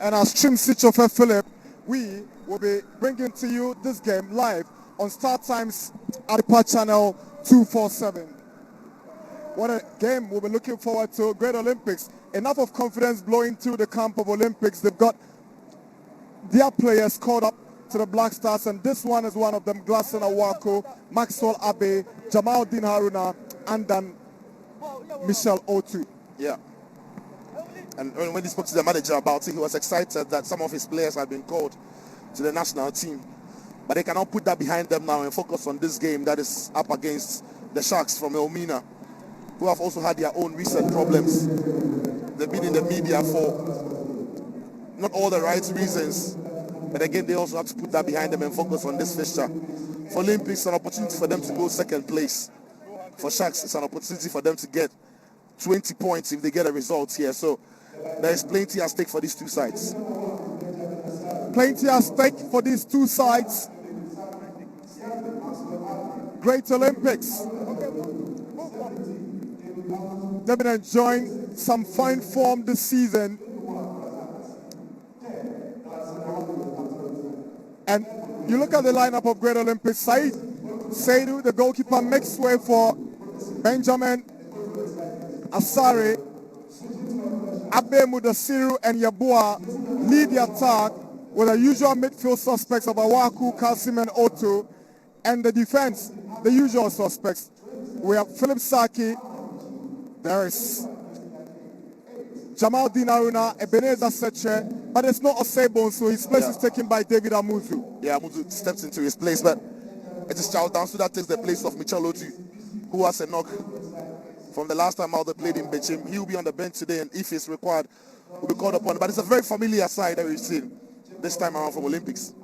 and our stream switch of Philip, we will be bringing to you this game live on Star Times Adipa Channel 247. What a game we'll be looking forward to. Great Olympics. Enough of confidence blowing through the camp of Olympics. They've got their players called up to the Black Stars, and this one is one of them. Glasson Awako, Maxwell Abe, Jamal Din Haruna, and then Michel Otu. Yeah. And when he spoke to the manager about it, he was excited that some of his players had been called to the national team. But they cannot put that behind them now and focus on this game that is up against the Sharks from ELMINA, who have also had their own recent problems. They've been in the media for not all the right reasons. But again, they also have to put that behind them and focus on this fixture. For Olympics, it's an opportunity for them to go second place. For Sharks, it's an opportunity for them to get 20 points if they get a result here. So there is plenty at stake for these two sides. Plenty at stake for these two sides. Great Olympics. They've been enjoying some fine form this season. And you look at the lineup of Great Olympics. Saidu, the goalkeeper, makes way for Benjamin Asare. Abe Mudasiru and Yabua lead the attack with the usual midfield suspects of Awaku, Kasim and Oto. And the defense, the usual suspects. We have Philip Saki. There is Jamal Din Haruna, Ebenezer Seche, but it's not Osebo, so his place is taken by David Amuzu. Yeah, Amuzu steps into his place, but it is Charles Dansu that takes the place of Michel Otu, who has a knock from the last time out they played in Bechim. He will be on the bench today, and if he's required, will be called upon. But it's a very familiar side that we've seen this time around from Olympics.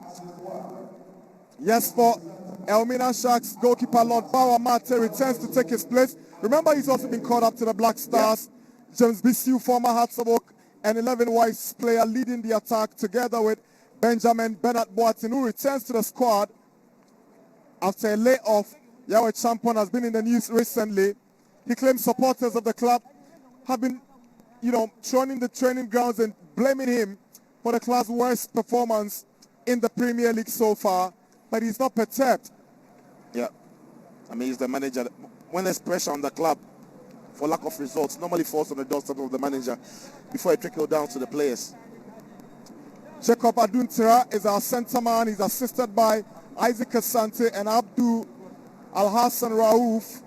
Yes, for ELMINA Sharks goalkeeper Lord Bauer Mate returns to take his place. Remember, he's also been called up to the Black Stars. Yeah. James Bissiu, former Hearts of Oak and 11 Whites player, leading the attack together with Benjamin Bernard Boateng, who returns to the squad after a layoff. Yahweh Champon has been in the news recently. He claims supporters of the club have been, thrown in the training grounds and blaming him for the club's worst performance in the Premier League so far. But he's not perturbed. Yeah. I mean, he's the manager. When there's pressure on the club for lack of results, normally falls on the doorstep of the manager before it trickles down to the players. Jacob Aduntira is our centre man. He's assisted by Isaac Asante and Abdul Al-Hassan Raouf.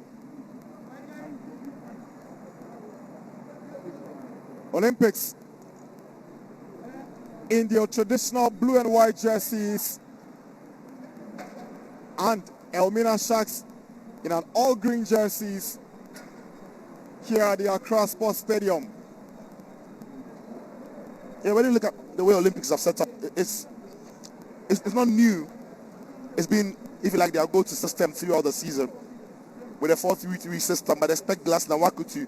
Olympics in their traditional blue and white jerseys, and ELMINA Sharks in an all-green jerseys here at the ACCRA Sports Stadium. Yeah, when you look at the way Olympics have set up, it's not new. It's been, if you like, their go-to system throughout the season with a 4-3-3 system, but expect Glasson Awako to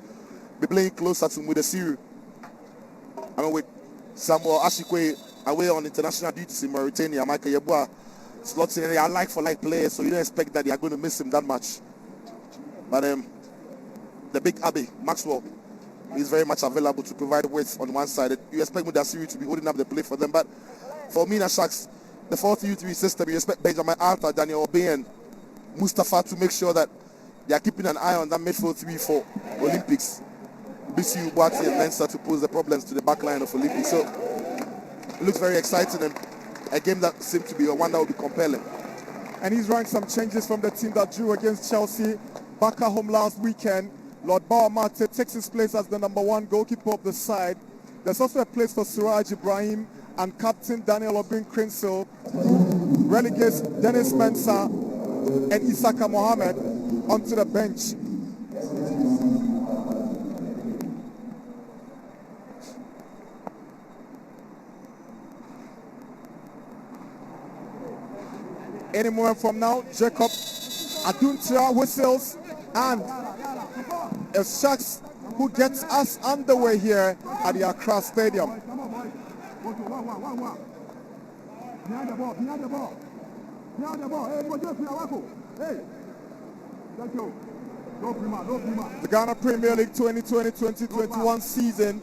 be playing closer to Mudasiru. I mean, with Samuel Ashikwe away on international duties in Mauritania, Michael Yeboah slots in. They are like-for-like players, so you don't expect that they are going to miss him that much. But the big Abe, Maxwell, is very much available to provide weight on one side. You expect Mudasiru to be holding up the play for them, but for ELMINA Sharks, the 4-3-3 system, you expect Benjamin Arthur, Daniel Obe, and Mustafa to make sure that they are keeping an eye on that midfield three for Olympics. Bissiu, Boateng, and Mensah to pose the problems to the back line of Olympics. So it looks very exciting and a game that seems to be one that will be compelling. And he's running some changes from the team that drew against Chelsea back at home last weekend. Lord Bauer Mate takes his place as the number one goalkeeper of the side. There's also a place for Suraj Ibrahim, and captain Daniel Obin Crinsel relegates Dennis Mensah and Isaka Mohammed onto the bench. Any moment from now, Jacob Aduntira whistles, and it's Sharks who gets us underway here at the ACCRA Stadium. Behind the ball. Hey, thank you. The Ghana Premier League 2020-2021 season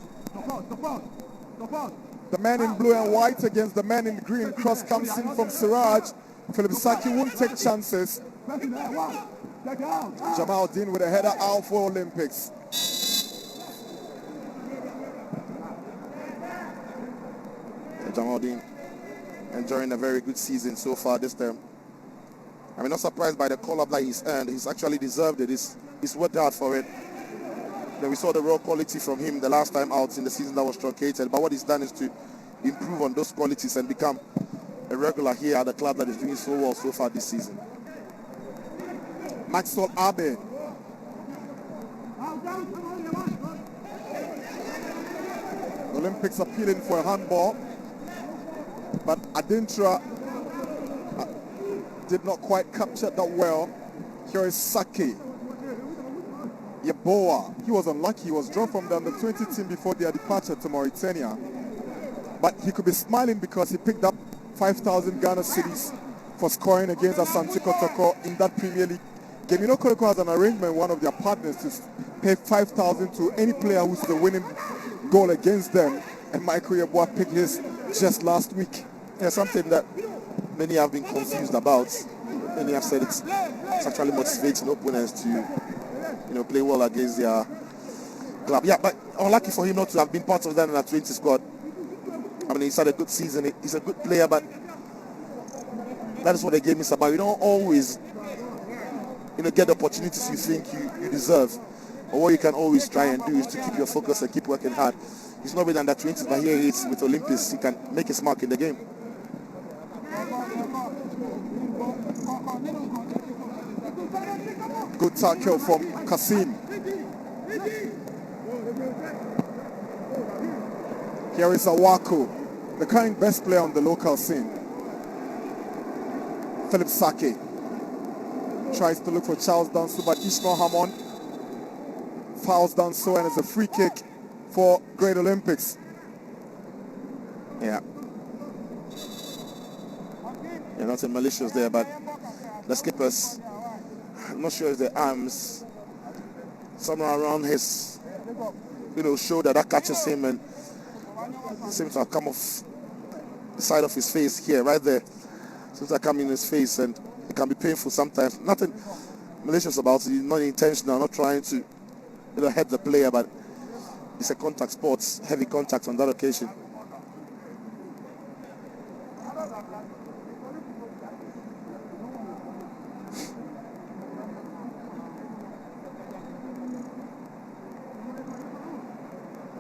The man in blue and white against the man in green. Cross comes in from Siraj. Philip Saki won't take chances. Jamal Dean with a header out for Olympics. Jamal Dean enjoying a very good season so far this term. I'm not surprised by the call-up that he's earned. He's actually deserved it. He's worked hard for it. Then we saw the raw quality from him the last time out in the season that was truncated. But what he's done is to improve on those qualities and become a regular here at the club that is doing so well so far this season. Maxwell Abe. Olympics appealing for a handball, but Adintra did not quite capture that well. Here is Saki. Yeboah. He was unlucky. He was drawn from the under-20 team before their departure to Mauritania. But he could be smiling because he picked up 5,000 Ghana cedis for scoring against Asante Kotoko in that Premier League game. You know, Kotoko has an arrangement with one of their partners to pay 5,000 to any player who's the winning goal against them. And Michael Yeboah picked his just last week. Yeah, something that many have been confused about. Many have said it's actually motivating opponents to, play well against their club. Yeah, but unlucky for him not to have been part of that in the 20 squad. I mean, he's had a good season. He's a good player, but that is what the game is about. You don't always, get the opportunities you think you deserve. But what you can always try and do is to keep your focus and keep working hard. He's not with under 20s, but here he is with Olympics. He can make his mark in the game. Good tackle from Kasim. Here is Awaku, the current best player on the local scene. Philip Saki tries to look for Charles Danso, but Ishmael Hammond fouls Danso, and it's a free kick for Great Olympics. Yeah, nothing malicious there, but the skippers, I'm not sure if the arms somewhere around his shoulder that catches him and seems to have come off the side of his face here, right there. Seems to have come in his face, and it can be painful sometimes. Nothing malicious about it, not intentional, not trying to hurt the player, but it's a contact sport, heavy contact on that occasion.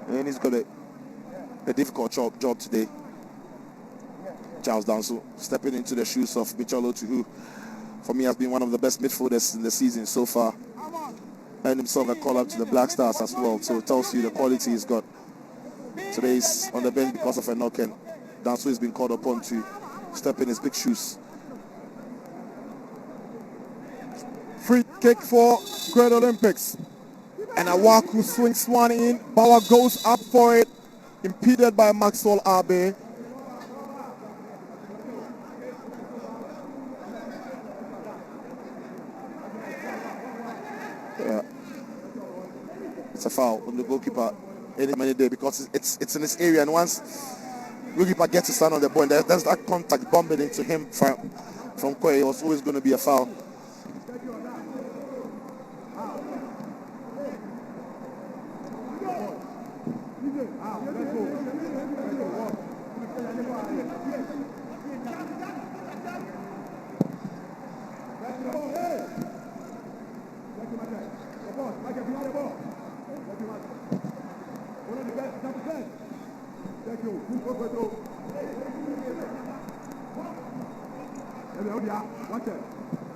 And he's got a difficult job today. Charles Danso stepping into the shoes of Michel Otu, who for me has been one of the best midfielders in the season so far. And himself a call up to the Black Stars as well. So it tells you the quality he's got. Today he's on the bench because of a knock, and Danso has been called upon to step in his big shoes. Free kick for Great Olympics. And Awaku swings one in. Bauer goes up for it, impeded by Maxwell Abe. Yeah. It's a foul on the goalkeeper any day because it's in this area, and once the goalkeeper gets to stand on the ball, there's that contact bumping into him from Kwe. It was always going to be a foul.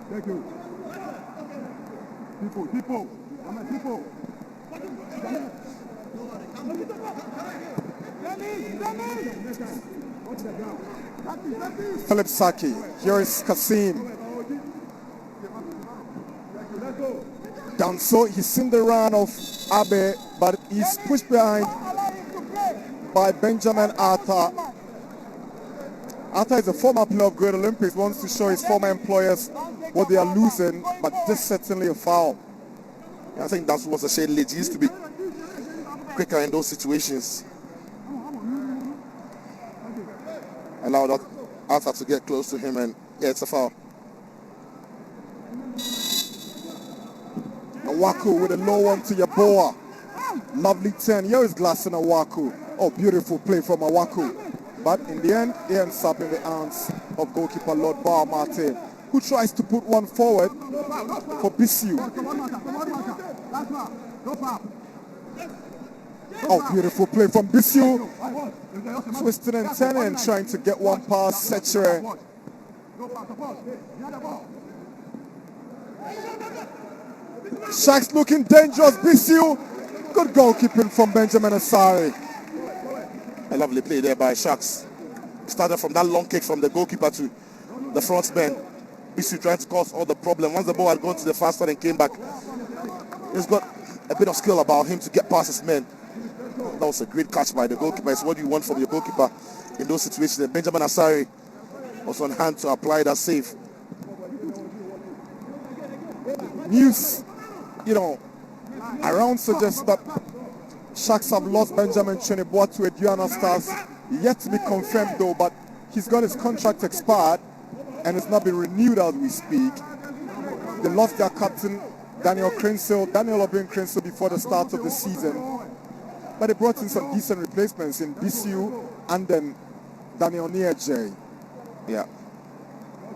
Thank you. People. Philip Saki. Here is Kasim. Danso, he's seen the run of Abe, but he's pushed behind by Benjamin Arthur. Arthur is a former player of Great Olympics, wants to show his former employers what they are losing, but this is certainly a foul. Yeah, I think Danso was a shade late. He used to be quicker in those situations. allowed Arthur to get close to him, and yeah, it's a foul. Awaku with a low one to Yaboa. Lovely 10. Here is Glass and Awaku. Oh, beautiful play from Awaku. But in the end, it ends up in the hands of goalkeeper Lord Bar Martin, who tries to put one forward for Bisiu. Oh, beautiful play from Bisiu. Twisting and turning, trying to get one past Sechere. Sharks looking dangerous. Bisiu. Good goalkeeping from Benjamin Asari. A lovely play there by Sharks. Started from that long kick from the goalkeeper to the front man. Bisiu trying to cause all the problem. Once the ball had gone to the far side and came back, he's got a bit of skill about him to get past his men. That was a great catch by the goalkeeper. It's what you want from your goalkeeper in those situations. And Benjamin Asari was on hand to apply that save. News, around suggests that Sharks have lost Benjamin Cheneboa to Aduana Stars. Yet to be confirmed though, but he's got his contract expired and it's not been renewed as we speak. They lost their captain, Daniel Obin Crensil, before the start of the season. But they brought in some decent replacements in Bisiu and then Daniel Nieje. Yeah.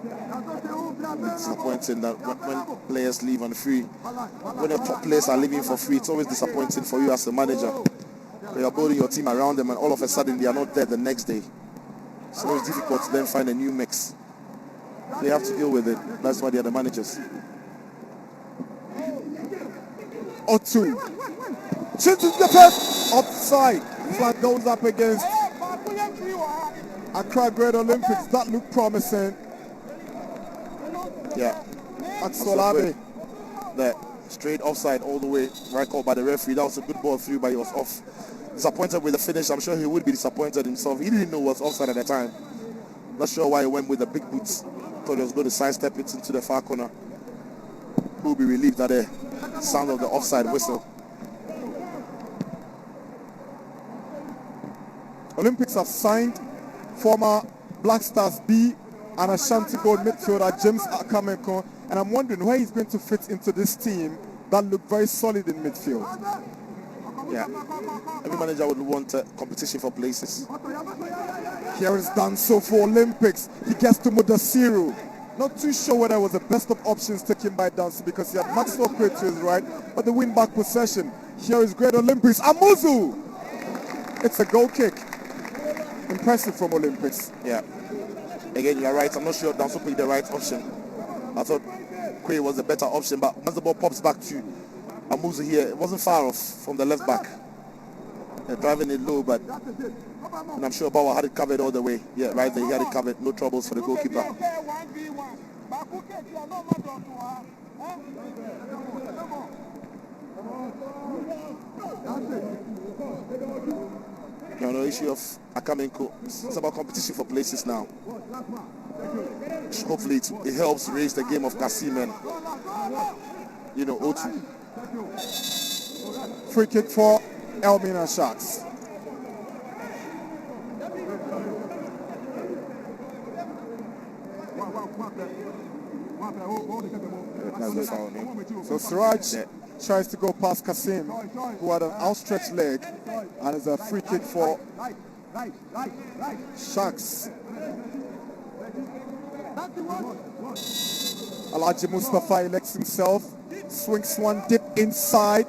It's disappointing that when players leave on free, when your top players are leaving for free, it's always disappointing for you as a manager. You're building your team around them and all of a sudden they are not there the next day. So it's difficult to then find a new mix. They have to deal with it. That's why they are the managers. Otu. Changes the pass. Offside. Flag goes up against Accra Great Olympics. That looked promising. Yeah. Axolabe. That straight offside all the way. Right call by the referee. That was a good ball through, but he was off. Disappointed with the finish. I'm sure he would be disappointed himself. He didn't know what was offside at the time. Not sure why he went with the big boots. Thought he was going to sidestep it into the far corner. Who will be relieved at the sound of the offside whistle. Olympics have signed former Black Stars B and Ashanti Gold midfielder James Akameko, and I'm wondering where he's going to fit into this team that looked very solid in midfield. Yeah, every manager would want competition for places. Here is Danso for Olympics. He gets to Mudasiru. Not too sure whether it was the best of options taken by Danso because he had Maxwell Quay to his right, but the win back possession. Here is Great Olympics. Amuzu! It's a goal kick. Impressive from Olympics. Yeah. Again, you're right. I'm not sure Danso picked the right option. I thought Quay was the better option, but once the ball pops back to Amuzu here, it wasn't far off from the left back. They're driving it low, but and I'm sure Bauer had it covered all the way. Yeah, right there, he had it covered. No troubles for the goalkeeper. No issue of Akamenko. It's about competition for places now. Hopefully it helps raise the game of Kasim and Otu. Free kick for ELMINA Sharks. So Siraj tries to go past Kasim, who had an outstretched leg, and it's a free kick for Sharks. Alhaji Mustafa elects himself, swings one dip inside.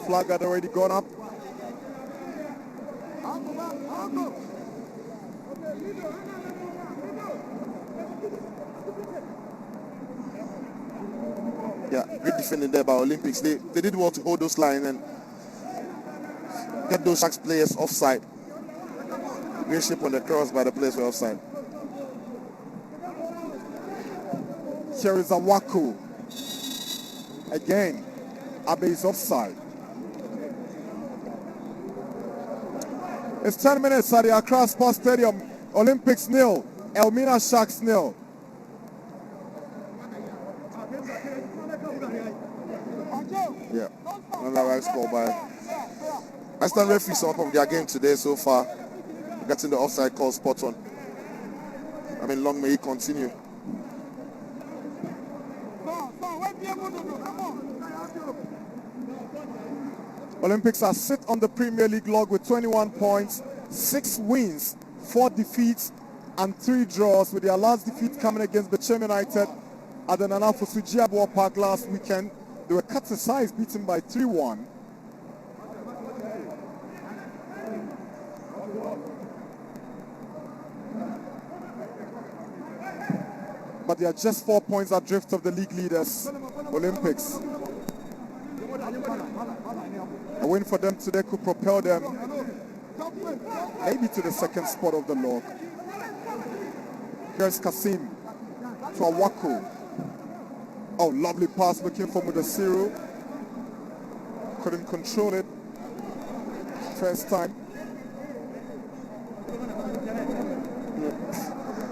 Flag had already gone up. Yeah, great defending there by Olympics. They did well to hold those lines and get those Sharks players offside. Great shape on the cross by the players were offside. Here is Awaku. Again, Abe is offside. It's 10 minutes at the Accra Sports Stadium. Olympics 0, ELMINA Sharks 0. Yeah, another right score by Western referees on top of their game today so far. getting the offside call spot on. I mean, long may he continue. Olympics are sit on the Premier League log with 21 points, 6 wins, 4 defeats, and 3 draws, with their last defeat coming against Bechem United at the Nana Fosu Park last weekend. They were cut aside, beaten by 3-1. But they are just 4 points adrift of the league leaders, Olympics. A win for them today could propel them maybe to the second spot of the log. Here's Kasim to Awaku. Oh, lovely pass looking for Mudasiru. Couldn't control it. First time.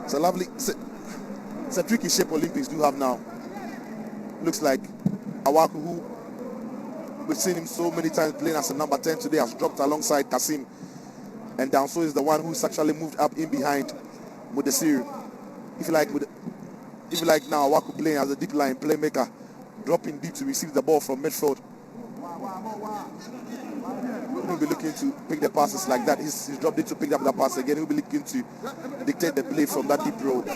It's a lovely, it's a tricky shape Olympics do have now. Looks like Awaku, who we've seen him so many times playing as a number 10 today, has dropped alongside Kasim. And Downso is the one who's actually moved up in behind Mudasiru. If you like now, Awaku playing as a deep line playmaker, dropping deep to receive the ball from midfield. He'll be looking to pick the passes like that. He's dropped it to pick up the pass again. He'll be looking to dictate the play from that deep road.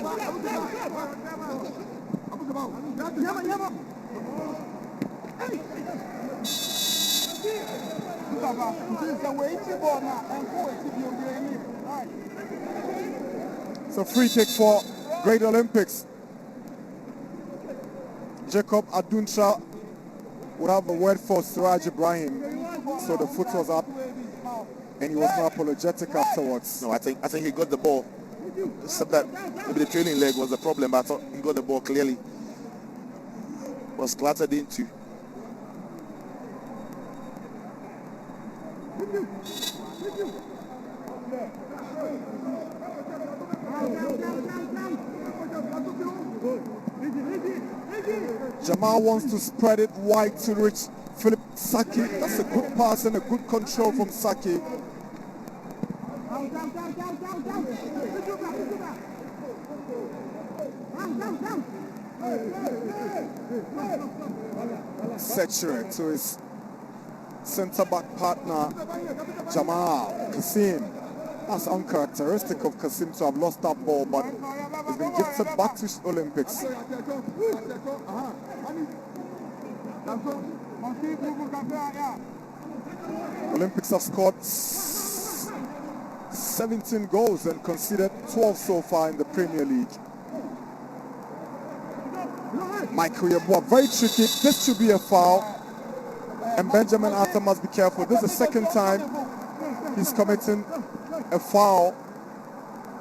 So free kick for Great Olympics. Jacob Adunsha would have a word for Suraj Ibrahim. So the foot was up and he was more apologetic afterwards. No, I think he got the ball. Except that maybe the trailing leg was the problem, but I thought he got the ball clearly. Was clattered into. Jamal wants to spread it wide to reach Philip Saki. That's a good pass and a good control from Saki. Setcher to his centre-back partner, Jamal Kasim. That's uncharacteristic of Kasim to have lost that ball, but he's been gifted back to Olympics. Olympics have scored 17 goals and conceded 12 so far in the Premier League. Michael Yeboah, very tricky. This should be a foul. And Benjamin Atta must be careful. This is the second time he's committing a foul.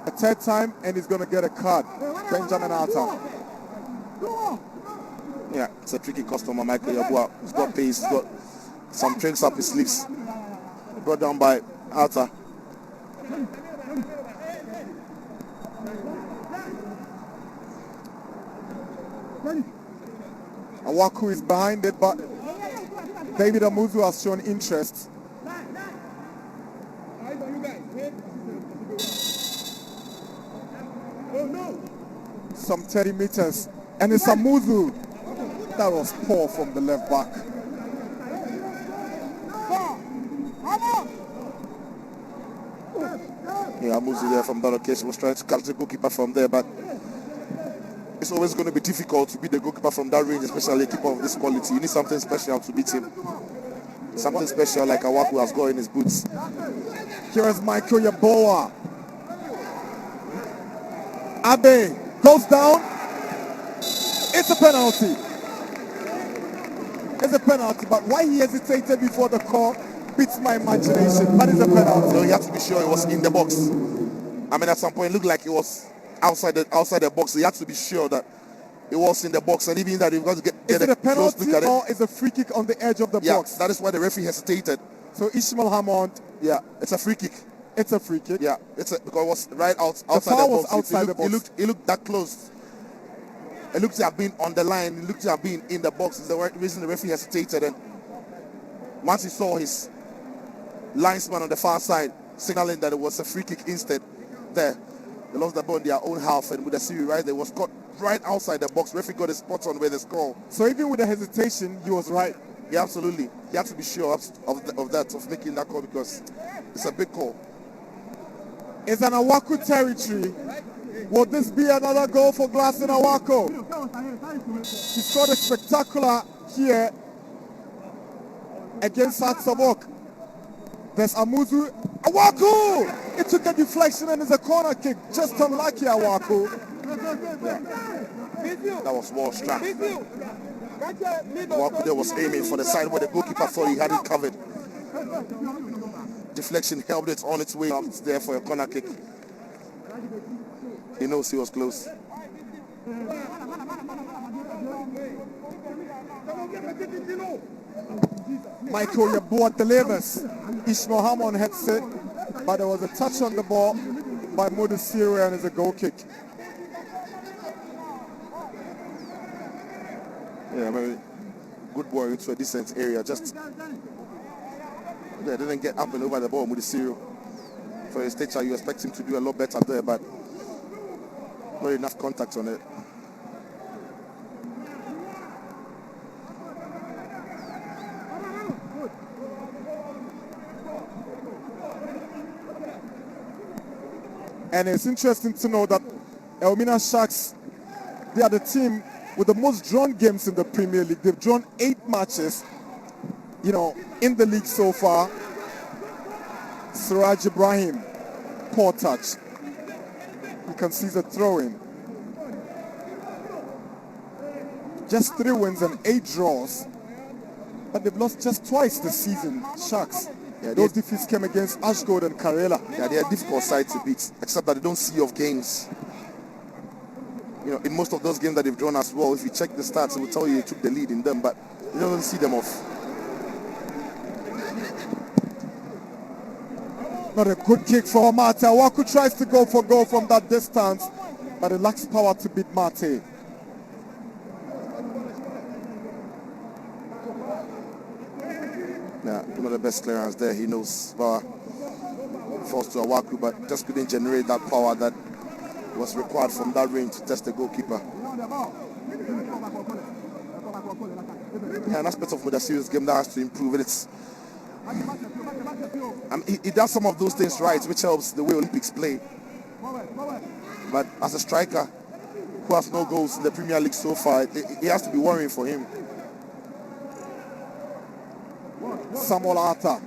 A third time, and he's going to get a card. Benjamin Atta. Yeah, it's a tricky customer, Michael Yeboah. He's got pace, he's got some tricks up his sleeves. Brought down by Atta. Awaku is behind it, but David Amuzu has shown interest. Some 30 meters, and it's Amuzu. That was poor from the left back. Yeah, Amuzu there from that location was trying to catch the goalkeeper from there, but it's always going to be difficult to beat the goalkeeper from that range, especially a keeper of this quality. You need something special to beat him. Something special like Awaku has got in his boots. Here is Michael Yeboah. Abe goes down. It's a penalty. It's a penalty, but why he hesitated before the call beats my imagination. But it's a penalty. No, you have to be sure it was in the box. I mean, at some point it looked like it was outside the box. So you have to be sure that it was in the box, and even that you've got to get is it a close penalty look at it. or is a free kick on the edge of the box? That is why the referee hesitated. So Ishmael Hammond, yeah, it's a free kick. It's a free kick. Yeah, because it was right outside the foul box. was outside the box. It looked that close. It looked to have been on the line. It looked to have been in the box. Is the reason the referee hesitated. And once he saw his linesman on the far side signaling that it was a free kick instead there. They lost the ball in their own half, and with the series right there, was caught right outside the box. Referee got a spot on where they score. So even with the hesitation, he was right. Yeah, absolutely. He had to be sure of making that call, because it's a big call. It's an Awaku territory. Will this be another goal for Glass in Awako? He scored a spectacular here against Satsavok. There's Amuzu. Awaku! It took a deflection and it's a corner kick. Just unlucky, Awaku. That was well struck. Awaku there was aiming for the side where the goalkeeper thought he had it covered. Deflection helped it on its way up there for a corner kick. He knows he was close. Michael Yeboah delivers. Ishmael Hammond heads it, but there was a touch on the ball by Modusiri and it's a goal kick. Yeah, very good ball into a decent area. Just didn't get up and over the ball. Modusiri, for his stature, you expect him to do a lot better there, but not enough contact on it. And it's interesting to know that ELMINA Sharks, they are the team with the most drawn games in the Premier League. They've drawn 8 matches, in the league so far. Siraj Ibrahim, poor touch. You can see the throw-in. Just 3 wins and 8 draws. But they've lost just twice this season, Sharks. Yeah, those defeats came against Ashgold and Karela. Yeah, they are difficult sides to beat, except that they don't see off games. In most of those games that they've drawn as well, if you check the stats, it will tell you they took the lead in them, but you don't see them off. Not a good kick for Mate. Awaku tries to go for goal from that distance, but it lacks power to beat Mate. Yeah, one of the best clearance there. He knows falls to Awaku, but just couldn't generate that power that was required from that range to test the goalkeeper. Yeah, an aspect of the serious game that has to improve. He does some of those things right, which helps the way Olympics play. But as a striker who has no goals in the Premier League so far, it has to be worrying for him. Samuel Arthur,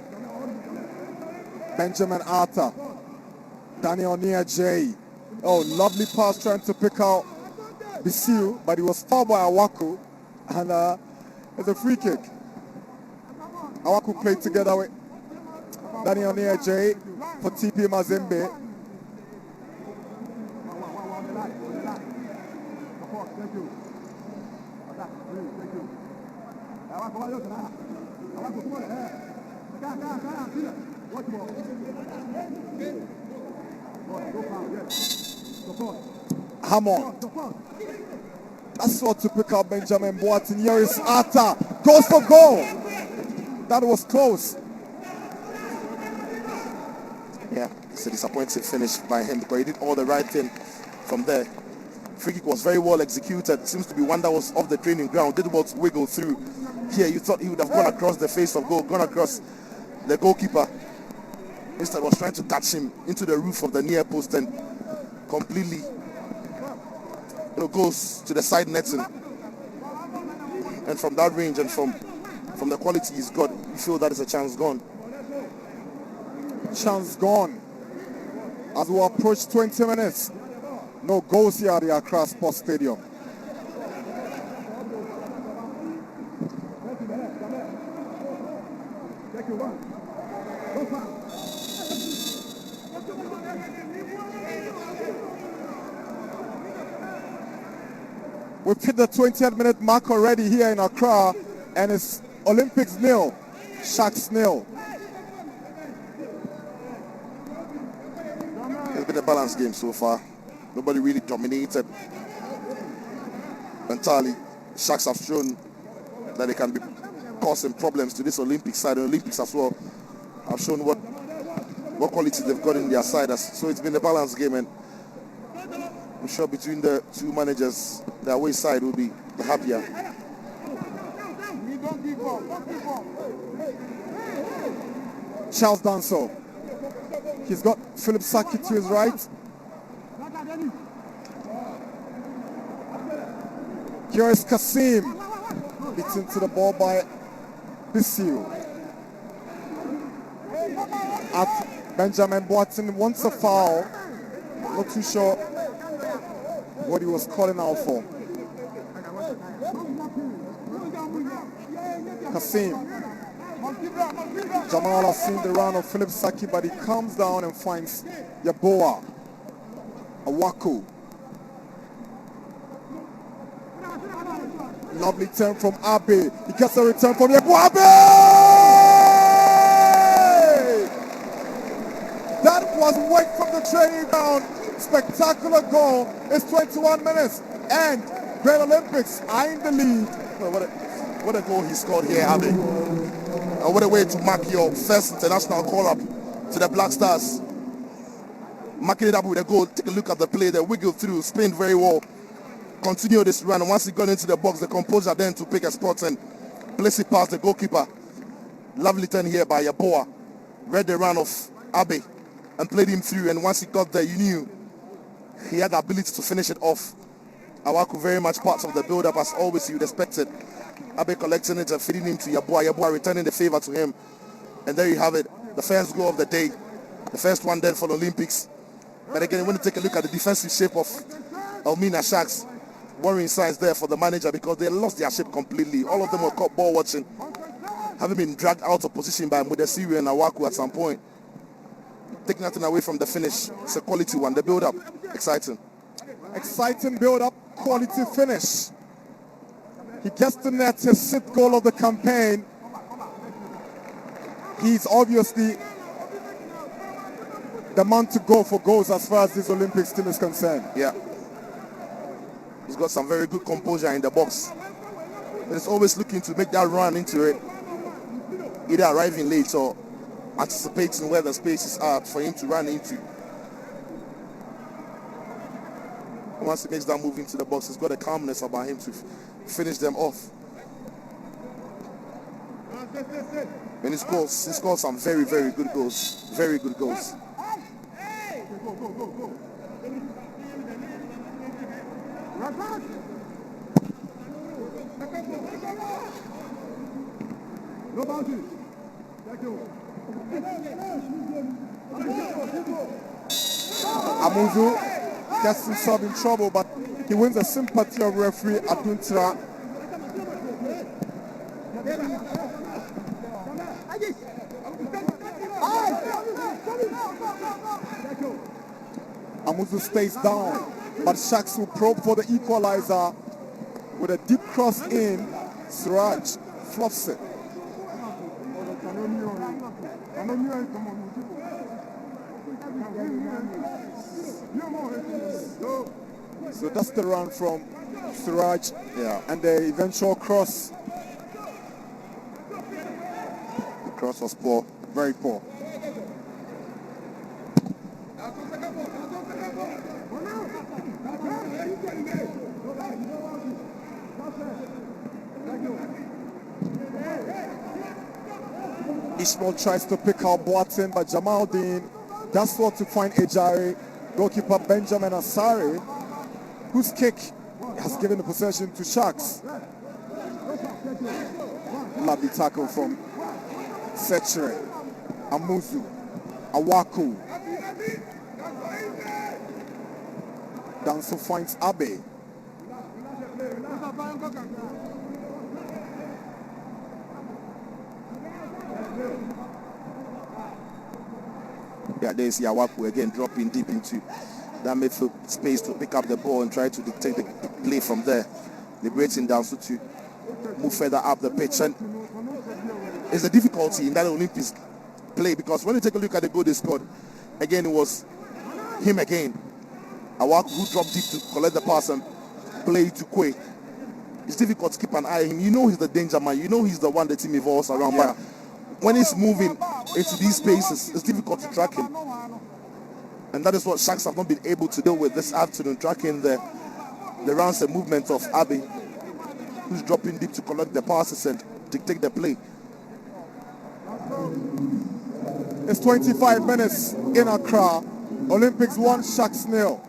Benjamin Arthur, Daniel Nia-J. Oh, lovely pass trying to pick out Bisiu, but he was fouled by Awaku, and it's a free kick. Awaku played together with Daniel Nia-J for TP Mazembe. Hammond. That's what to pick up Benjamin Boateng. Here is Arthur. Goes for goal. That was close. Yeah, it's a disappointing finish by him because he did all the right thing from there. Free kick was very well executed. Seems to be one that was off the training ground. Did well to wiggle through. Here you thought he would have gone across the face of goal, gone across the goalkeeper. Instead was trying to catch him into the roof of the near post and completely goes to the side netting. And from that range and from the quality he's got, you feel that is a chance gone. Chance gone. As we approach 20 minutes. No goals here at the Accra Sports Stadium. We've hit the 20th minute mark already here in Accra, and it's Olympics 0, Sharks 0. It's been a balanced game so far. Nobody really dominated entirely. Sharks have shown that they can be causing problems to this Olympic side. And Olympics as well have shown what what quality they've got in their side. So it's been a balanced game, and I'm sure between the two managers, the away side will be the happier. Charles Danso. He's got Philip Saki to his right. Here is Kasim. It's into the ball by Bisiu. At Benjamin Boateng wants a foul. Not too sure what he was calling out for. Kasim. Jamal has seen the run of Philip Saki, but he comes down and finds Yaboa Awaku. Lovely turn from Abe. He gets a return from Yaboa Abe! That was work from the training ground. Spectacular goal. It's 21 minutes and Great Olympics are in the lead. What a goal he scored here, Abe. And what a way to mark your first international call-up to the Black Stars. Marking it up with a goal. Take a look at the play. They wiggled through, spinned very well. Continue this run. And once he got into the box, the composure then to pick a spot and place it past the goalkeeper. Lovely turn here by Yaboa. Read the run of Abe and played him through. And once he got there, you knew he had the ability to finish it off. Awaku very much part of the build-up as always you'd expect it. Abe collecting it and feeding him to Yaboa. Yaboa returning the favor to him. And there you have it. The first goal of the day. The first one then for the Olympics. But again, when you take a look at the defensive shape of ELMINA Sharks, worrying signs there for the manager because they lost their shape completely. All of them were caught ball watching, having been dragged out of position by Mudesiru and Awaku at some point. Take nothing away from the finish. It's a quality one. The build-up, exciting. Exciting build-up, quality finish. He gets the net, his sixth goal of the campaign. He's obviously the man to go for goals as far as this Olympics team is concerned. Yeah. He's got some very good composure in the box. But he's always looking to make that run into it. Either arriving late or anticipating where the spaces are for him to run into. Once he makes that move into the box, he's got a calmness about him to finish them off. And he scores some very, very good goals. Very good goals. Amuzu gets himself in trouble, but he wins the sympathy of referee Aduntra. Amuzu stays down, but Sharks will probe for the equalizer with a deep cross in. Suraj fluffs it. So that's the run from Suraj, and the eventual cross. The cross was poor, very poor. Ishmael tries to pick out Boateng, but Jamaldeen does well to find Ejari. Goalkeeper Benjamin Asare, whose kick has given the possession to Sharks. Lovely tackle from Sechere, Amuzu, Awaku. Danso finds Abe. Yeah, there's Yawaku again dropping deep into that midfield space to pick up the ball and try to dictate the play from there. Liberating Danso to move further up the pitch. And it's a difficulty in that Olympics play because when you take a look at the goal they scored, again it was him again. Awaku who dropped deep to collect the pass and play to Kwe. It's difficult to keep an eye on him. You know he's the danger man. You know he's the one the team evolves around. But when he's moving, into these spaces, it's difficult to track him. And that is what Sharks have not been able to deal with this afternoon, tracking the rounds and movement of Abbey, who's dropping deep to collect the passes and dictate the play. It's 25 minutes in Accra. Olympics 1, Sharks 0.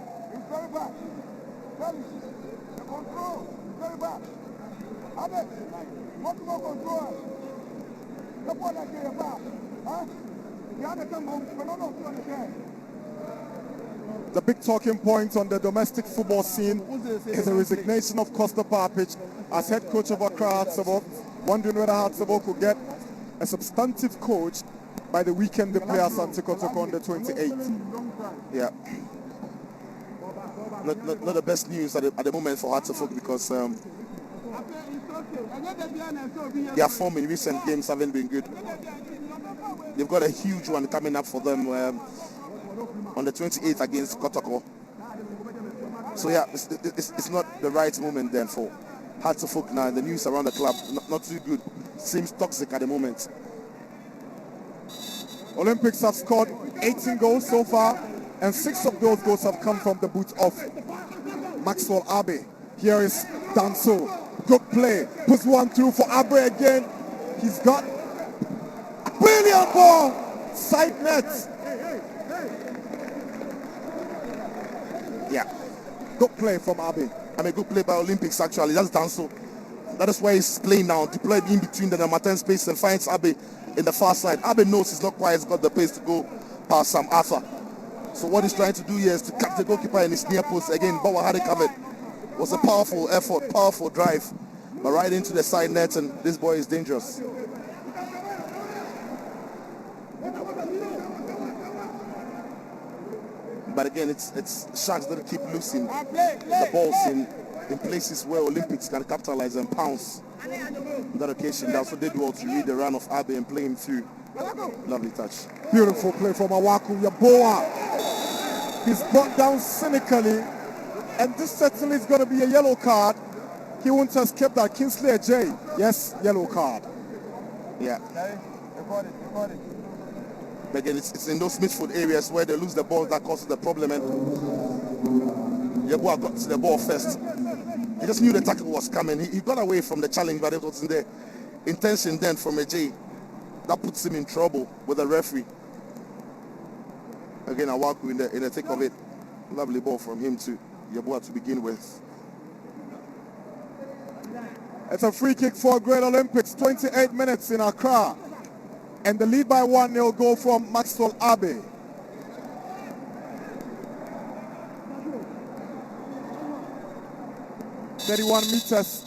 The big talking point on the domestic football scene is the resignation of Costa Papic as head coach of Accra Hartsabok, wondering whether Hartsabok could get a substantive coach by the weekend they play Asante Kotoko on the 28th. Yeah. Not the best news at the moment for Hartsabok because their form in recent games haven't been good. They've got a huge one coming up for them on the 28th against Kotoko. So yeah, it's not the right moment then for Hartsabok now. The news around the club, not too good. Seems toxic at the moment. Olympics have scored 18 goals so far, and 6 of those goals have come from the boot of Maxwell Abbey. Here is Danso. Good play. Puts one through for Abbey again. He's got a brilliant ball. Side net. Yeah. Good play from Abbey. Good play by Olympics actually. That's Danso. That is why he's playing now. Deployed in between the number 10 space and finds Abbey in the far side. Abbey knows he's not quite got the pace to go past Sam Arthur. So what he's trying to do here is to catch the goalkeeper in his near post. Again, Bauer had it covered. It was a powerful effort, powerful drive. But right into the side net, and this boy is dangerous. But again, it's Sharks that keep losing the balls in places where Olympics can capitalize and pounce. On that occasion, that's what they do to read the run of Abbey and play him through. Lovely touch. Beautiful play from Awaku Yaboa. He's brought down cynically, and this certainly is going to be a yellow card. He won't have kept that. Kingsley J. Yes, yellow card. Yeah. But again, it's in those midfield areas where they lose the ball that causes the problem, and Yaboa got to the ball first. He just knew the tackle was coming. He got away from the challenge, but it wasn't the intention then from AJ. That puts him in trouble with the referee. Again, Awaku in the thick of it. Lovely ball from him to Yaboa to begin with. It's a free kick for Great Olympics. 28 minutes in Accra. And the lead by 1-0 goal from Maxwell Abbey. .31 meters.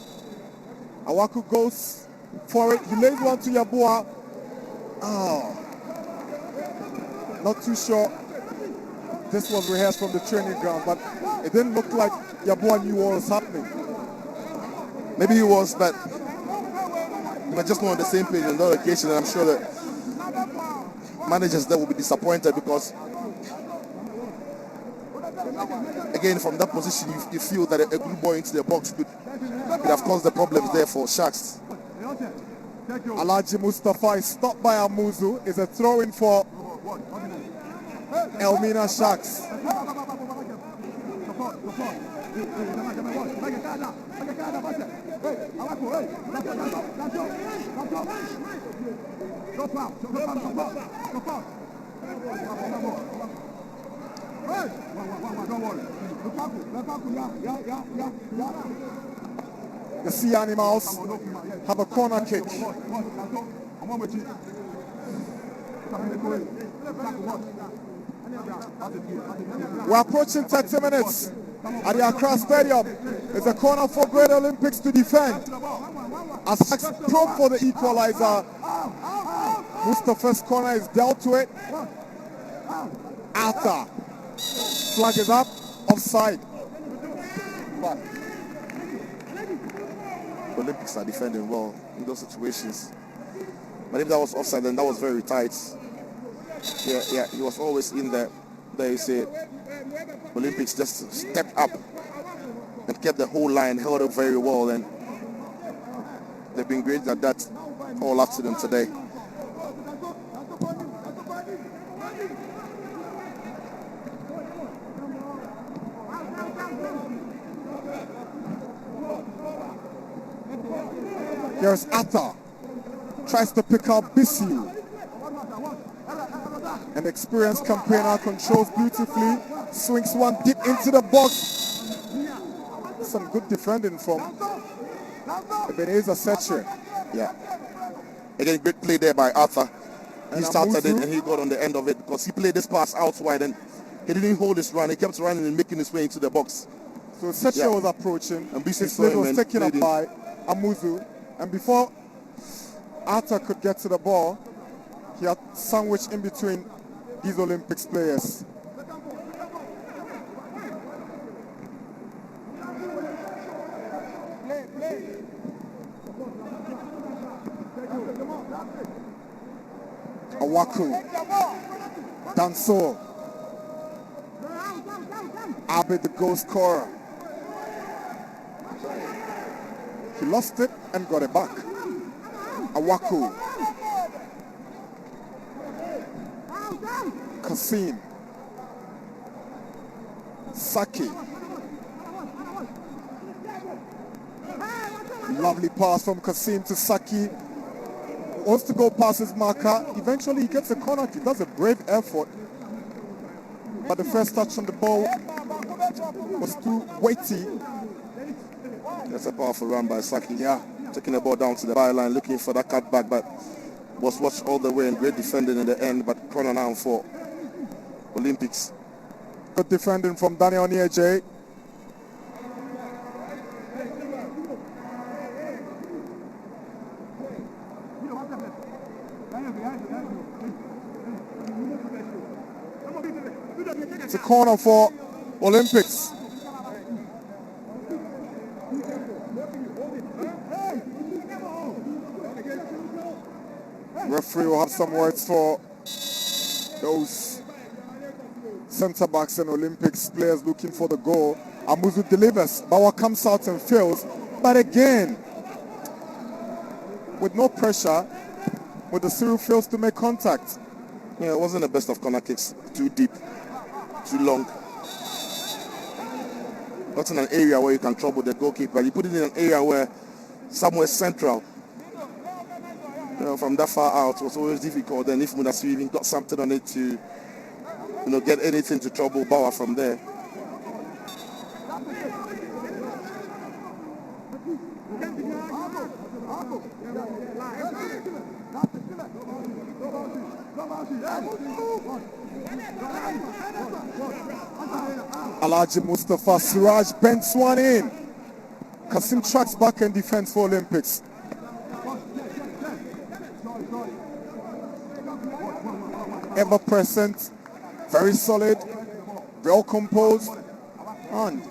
Awaku goes for it. He lays one to Yaboa. Oh. Not too sure. This was rehearsed from the training ground, but it didn't look like Yaboa knew what was happening. Maybe he was, but we're just not on the same page on that occasion, and I'm sure that managers there will be disappointed because, again, from that position, you feel that a good ball into the box could have caused the problems there for Sharks. Alaji Mustafa is stopped by Amuzu. It's a throw-in for ELMINA Sharks. The Sea Animals have a corner kick. We're approaching 30 minutes at the Accra Stadium. It's a corner for Great Olympics to defend. As Sharks probe for the equalizer, Mustafa's corner is dealt to it. Arthur. Flag is up. Offside. Olympics are defending well in those situations. But if that was offside, then that was very tight. Yeah, he was always in there. There you see it. Olympics just stepped up and kept the whole line, held up very well, and they've been great at that all afternoon today. Here's Atta. Tries to pick out Bissiu. An experienced campaigner controls beautifully. Swings one deep into the box. Some good defending from Ebenezer Setcher. Yeah. Again, great play there by Arthur. He And started it Amuzu. and he got on the end of it because he played this pass out wide and he didn't hold his run. He kept running and making his way into the box. So Setcher was approaching. And BC His saw lead him was and taken up played by Amuzu. And before Atta could get to the ball, he had sandwiched in between these Olympics players. Awaku, Danso, Abed the goal scorer. He lost it and got it back. Awaku, Kasim, Saki. Lovely pass from Kasim to Saki. Wants to go past his marker. Eventually he gets a corner kick. That's a brave effort. But the first touch on the ball was too weighty. That's a powerful run by Saki. Yeah. Taking the ball down to the byline, looking for that cutback, but was watched all the way and great defending in the end, but corner now for Olympics. Good defending from Daniel Nieje. It's a corner for Olympics. Referee will have some words for those centre backs and Olympics players looking for the goal. Amuzu delivers. Bawa comes out and fails. But again, with no pressure, with the Cyril fails to make contact. Yeah, it wasn't the best of corner kicks. Too deep, too long. Not in an area where you can trouble the goalkeeper. You put it in an area where somewhere central. You know, from that far out, it was always difficult. And if Mudasu even got something on it to, get anything to trouble Bauer from there. Alhaji Mustafa Siraj bends one in. Kasim tracks back and defends for Olympics. Ever present, very solid, well composed, and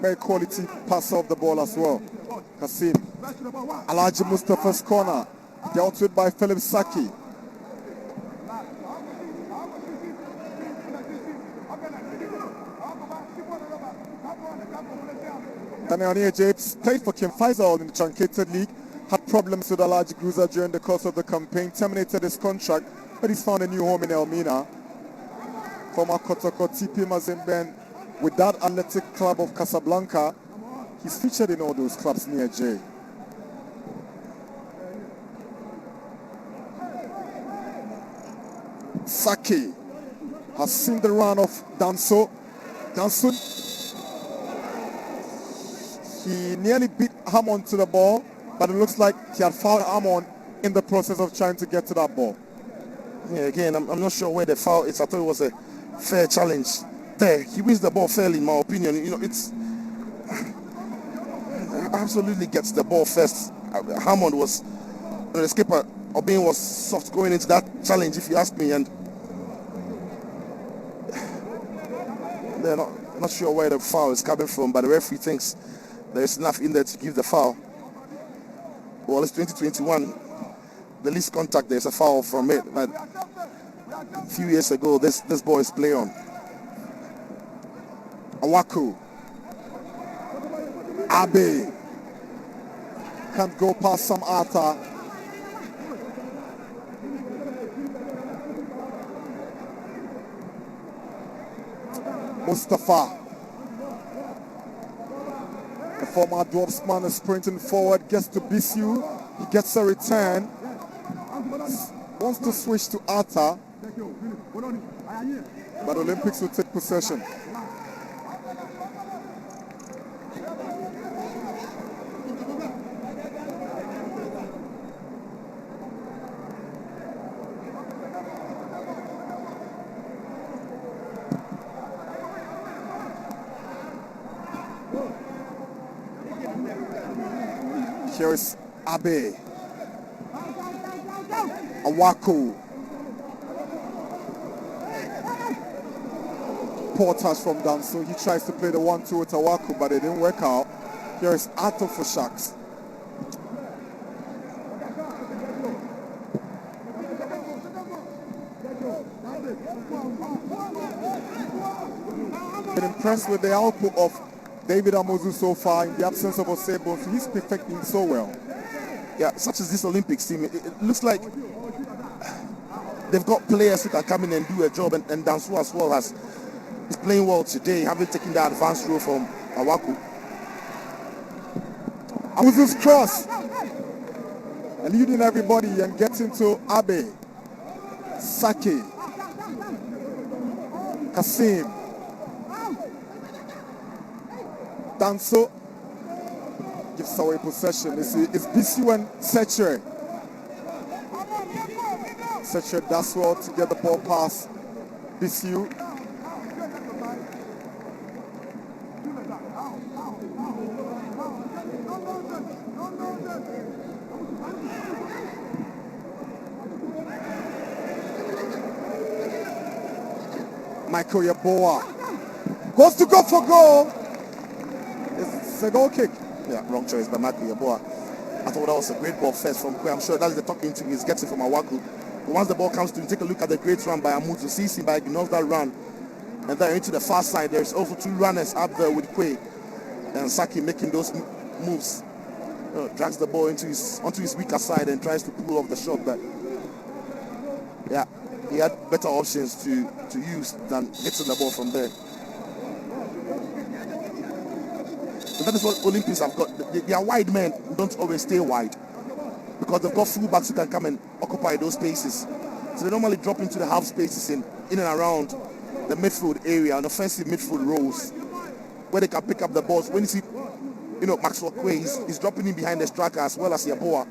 very quality passer of the ball as well. Kasim. Alhaji Mustafa's corner, dealt with by Philip Saki. Daniel Nieje played for Kim Faisal in the truncated league, had problems with Alhaji Gruza during the course of the campaign, terminated his contract, but he's found a new home in ELMINA. Former Kotoko TP Mazembe with that Athletic Club of Casablanca, he's featured in all those clubs near J. Saki has seen the run of Danso. Danso, he nearly beat Hammond to the ball, but it looks like he had fouled Hammond in the process of trying to get to that ball. Yeah, again, I'm not sure where the foul is. I thought it was a fair challenge there. He wins the ball fairly, in my opinion. It's absolutely gets the ball first. Hammond was, the skipper, Obin was soft going into that challenge, if you ask me, and they're not sure where the foul is coming from, but the referee thinks there's enough in there to give the foul. Well, it's 2021. The least contact, there's a foul from it, but a few years ago, this ball is play on. Awaku. Abe. Can't go past some Atta. Mustafa. The former Dwarfsman is sprinting forward, gets to Bisiu, he gets a return, wants to switch to Arthur, but Olympics will take possession. Here is Abe. Awaku. Poor touch from Danso. He tries to play the 1-2 with Awaku, but it didn't work out. Here is Ato for Sharks. Been impressed with the output of David Amozu so far in the absence of Osebo, so he's perfecting so well. Yeah, such as this Olympics team, it looks like they've got players who can come in and do a job, and Danso as well is playing well today, having taken the advanced role from Awaku. Amozu's cross, leading everybody and getting to Abe, Saki, Kasim, Danso gives away possession. It's Bisiu and Sechere. Sechere does well to get the ball past Bisiu. Michael Yaboa goes to go for goal. It's a goal kick. Yeah, wrong choice by Michael Yaboa. I thought that was a great ball first from Kwe. I'm sure that's the talking to he's getting from Awaku. But once the ball comes to him, take a look at the great run by Amutu. Sees him, but ignores that run. And then into the far side, there's also two runners up there with Kwe. And Saki making those moves. Drags the ball onto his weaker side and tries to pull off the shot. But yeah, he had better options to use than hitting the ball from there. And that is what Olympics have got. Their wide men don't always stay wide because they've got fullbacks who can come and occupy those spaces. So they normally drop into the half spaces in and around the midfield area and offensive midfield roles where they can pick up the balls. When you see, Maxwell Kwe, he's dropping in behind the striker as well as Yaboa,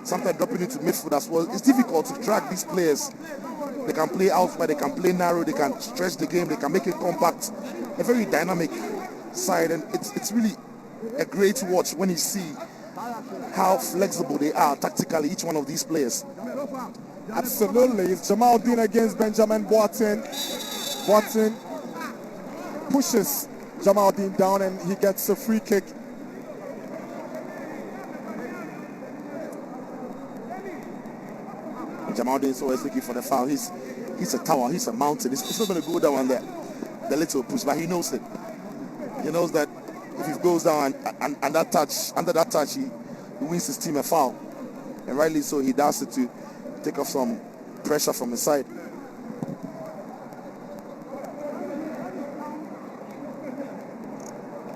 sometimes dropping into midfield as well. It's difficult to track these players. They can play outside, they can play narrow, they can stretch the game, they can make it compact. A very dynamic side, and it's really a great watch when you see how flexible they are tactically, each one of these players. Absolutely. It's Jamal Dean against Benjamin Boateng. Boateng pushes Jamal Dean down and he gets a free kick. Jamal Dean is always looking for the foul. He's a tower, he's a mountain. It's not going to go down on the little push, but he knows it. He knows that if he goes down and under that touch, he wins his team a foul. And rightly so, he does it to take off some pressure from his side.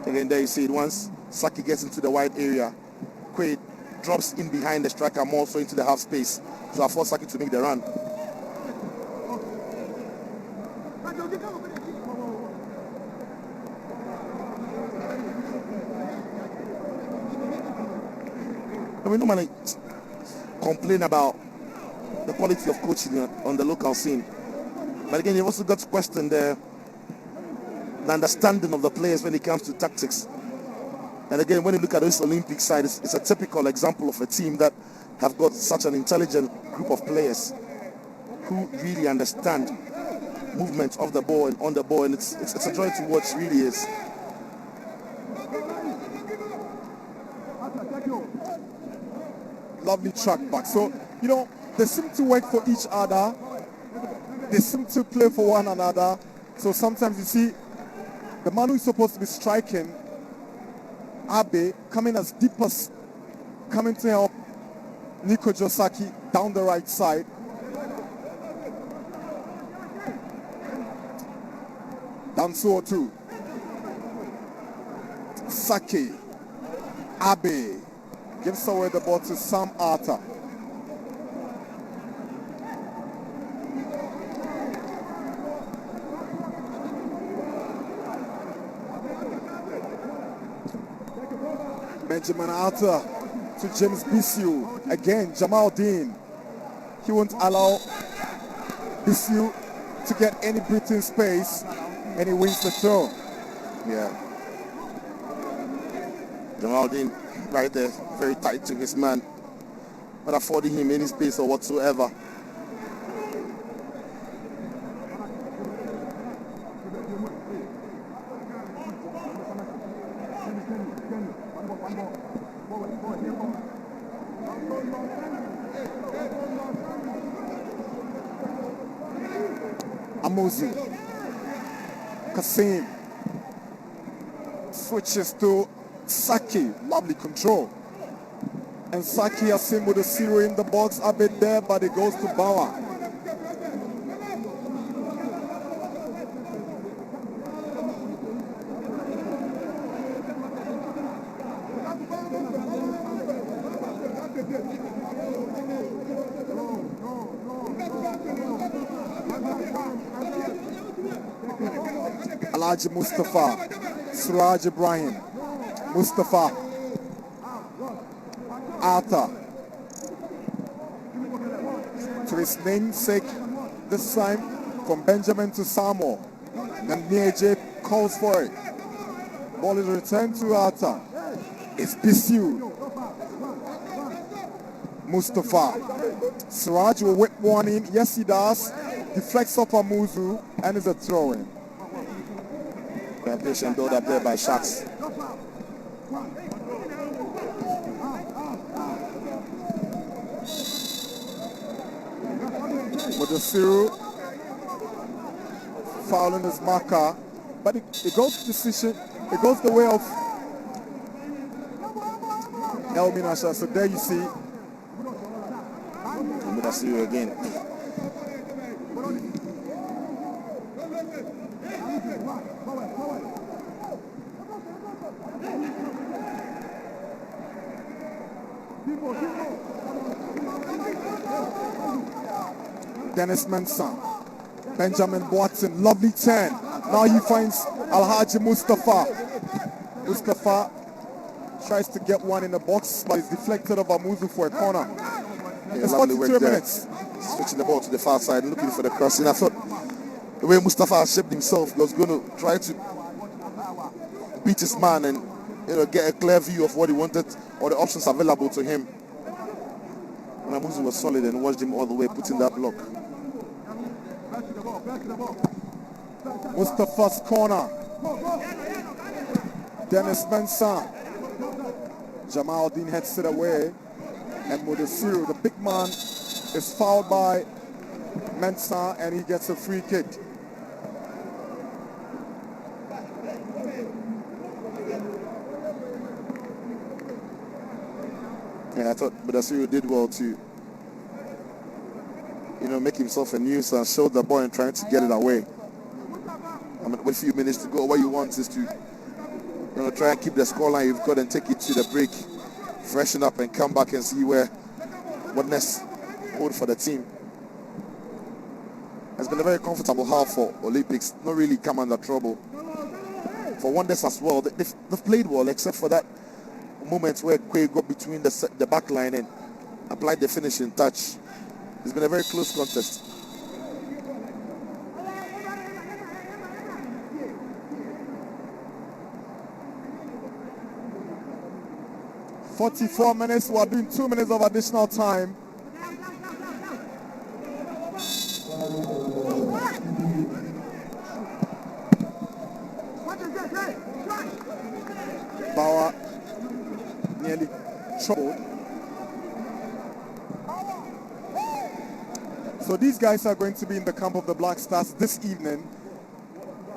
Again, there you see it. Once Saki gets into the wide area, Quaid drops in behind the striker more so into the half space to afford Saki to make the run. We normally complain about the quality of coaching on the local scene, but again, you've also got to question the understanding of the players when it comes to tactics. And again, when you look at this Olympic side, it's a typical example of a team that have got such an intelligent group of players who really understand movement of the ball and on the ball, and it's a joy to watch, really is. Lovely track back. So, they seem to work for each other. They seem to play for one another. So sometimes you see the man who's supposed to be striking, Abe, coming as deep as, coming to help Nico Josaki down the right side. Danso too. Saki. Abe gives away the ball to Sam Arthur. Benjamin Arthur to James Bissiu. Again, Jamal Dean. He won't allow Bissiu to get any breathing space, and he wins the throw. Yeah. Jamal Dean right there, very tight to his man, not affording him any space or whatsoever. Amuzi. Kasim switches to Saki. Lovely control. And Saki has seen with the 0 in the box a bit there, but it goes to Bauer. Alhaji Mustafa, Suraj Ibrahim, Mustafa, Arthur, to his namesake, this time from Benjamin to Samuel, and Nieje calls for it. Ball is returned to Arthur. It's Bissiu. Mustafa. Suraj will whip one in. Yes, he does. Deflects off Amuzu, and is a throw-in. Patient build up there by Sharks. With the 0, fouling his marker, but it goes decision. It goes the way of ELMINA. So there you see. I'm gonna see you again. Dennis Mensah, Benjamin Watson, lovely turn. Now he finds Alhaji Mustafa. Mustafa tries to get one in the box, but it's deflected of Amuzu for a corner. Yeah, it's lovely 42 work there. minutes. Switching the ball to the far side, looking for the crossing. I thought the way Mustafa shaped himself was going to try to beat his man and get a clear view of what he wanted or the options available to him. And Amuzu was solid and watched him all the way, putting that block. Mustafa's corner. Dennis Mensah. Jamal Dean heads it away. And Mudasiru, the big man, is fouled by Mensah, and he gets a free kick. Yeah, I thought Mudasiru did well to make himself a nuisance, show the ball and trying to get it away. I mean, with a few minutes to go, what you want is to try and keep the scoreline you've got and take it to the break, freshen up and come back and see what next hold for the team. It's been a very comfortable half for Olympics, not really come under trouble. For Wonders as well, they've played well except for that moment where Quay got between the back line and applied the finishing touch. It's been a very close contest. "44 minutes, we are doing 2 minutes of additional time. Bauer nearly troubled. So these guys are going to be in the camp of the Black Stars this evening.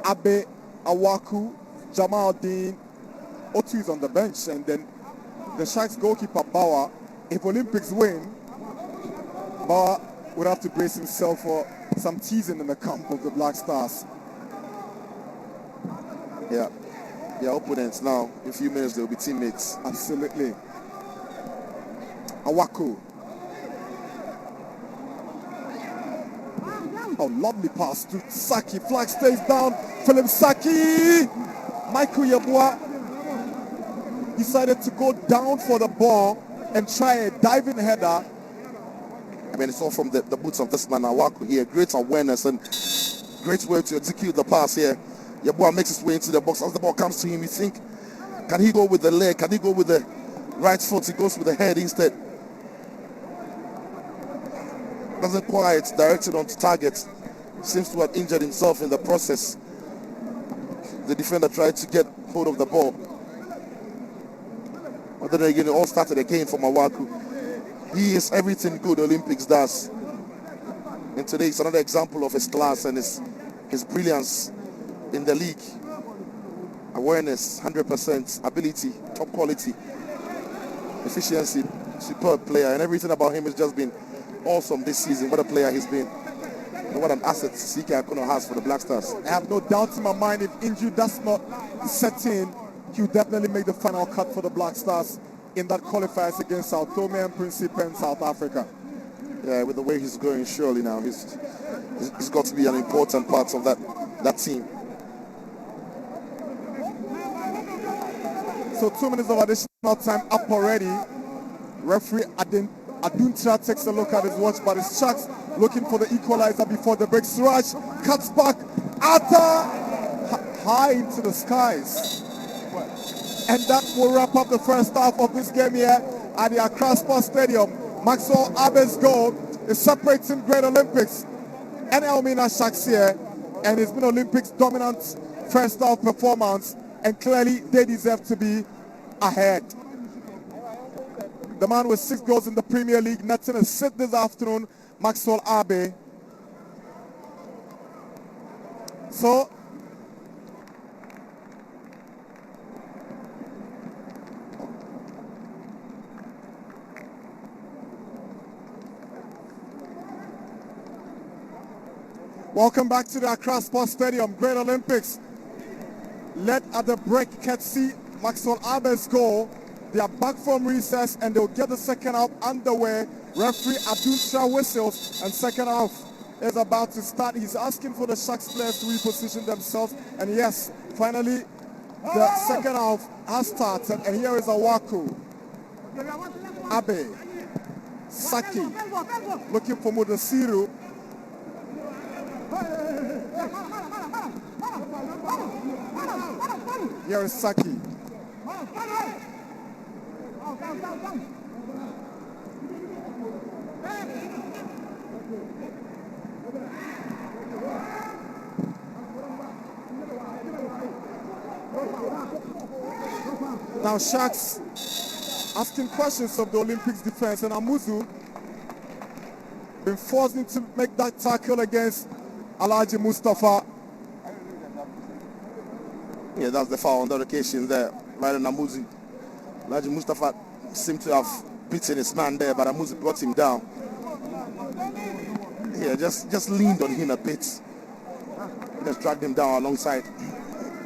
Abe, Awaku, Jamal Dean, Otu is on the bench, and then the Sharks goalkeeper Bauer. If Olympics win, Bauer would have to brace himself for some teasing in the camp of the Black Stars. Yeah, their opponents now. In a few minutes, they'll be teammates. Absolutely. Awaku. Oh, lovely pass to Saki. Flag stays down. Philip Saki. Michael Yeboah decided to go down for the ball and try a diving header. I mean, it's all from the boots of this man, Awaku here. Great awareness and great way to execute the pass here. Yeboah makes his way into the box. As the ball comes to him, you think, can he go with the leg? Can he go with the right foot? He goes with the head instead. Doesn't quite direct it onto target. Seems to have injured himself in the process. The defender tried to get hold of the ball. But then again, it all started again from Awaku. He is everything good Olympics does. And today is another example of his class and his brilliance in the league. Awareness, 100%, ability, top quality, efficiency, superb player, and everything about him has just been awesome this season. What a player he's been. And what an asset CK Akono has for the Black Stars. I have no doubt in my mind, if injury does not set in, he'll definitely make the final cut for the Black Stars in that qualifiers against Sao Tome and Principe and South Africa. Yeah, with the way he's going, surely now he's got to be an important part of that team. So 2 minutes of additional time up already. Referee Aduntra takes a look at his watch, but it's Sharks looking for the equalizer before the break. Suraj cuts back. Atta high into the skies. And that will wrap up the first half of this game here at the Accra Sports Stadium. Maxwell Abe's goal is separating Great Olympics and ELMINA Sharks here. And it's been Olympics' dominant first half performance. And clearly they deserve to be ahead. The man with 6 goals in the Premier League, netting a sit this afternoon, Maxwell Abe. So, welcome back to the Accra Sports Stadium. Great Olympics led at the break. Ketsi Maxwell Abe's goal. They are back from recess and they'll get the second half underway. Referee Aduntra whistles and second half is about to start. He's asking for the Sharks players to reposition themselves. And yes, finally the second half has started. And here is Awaku, Abe, Saki, looking for Mudasiru. Here is Saki. Now Sharks asking questions of the Olympics defense, and Amuzu been forced to make that tackle against Alhaji Mustafa. Yeah, that's the foul on the occasion there, right on Amuzu. Alhaji Mustafa seemed to have beaten his man there, but Amuzu brought him down. Yeah, just leaned on him a bit. Just dragged him down alongside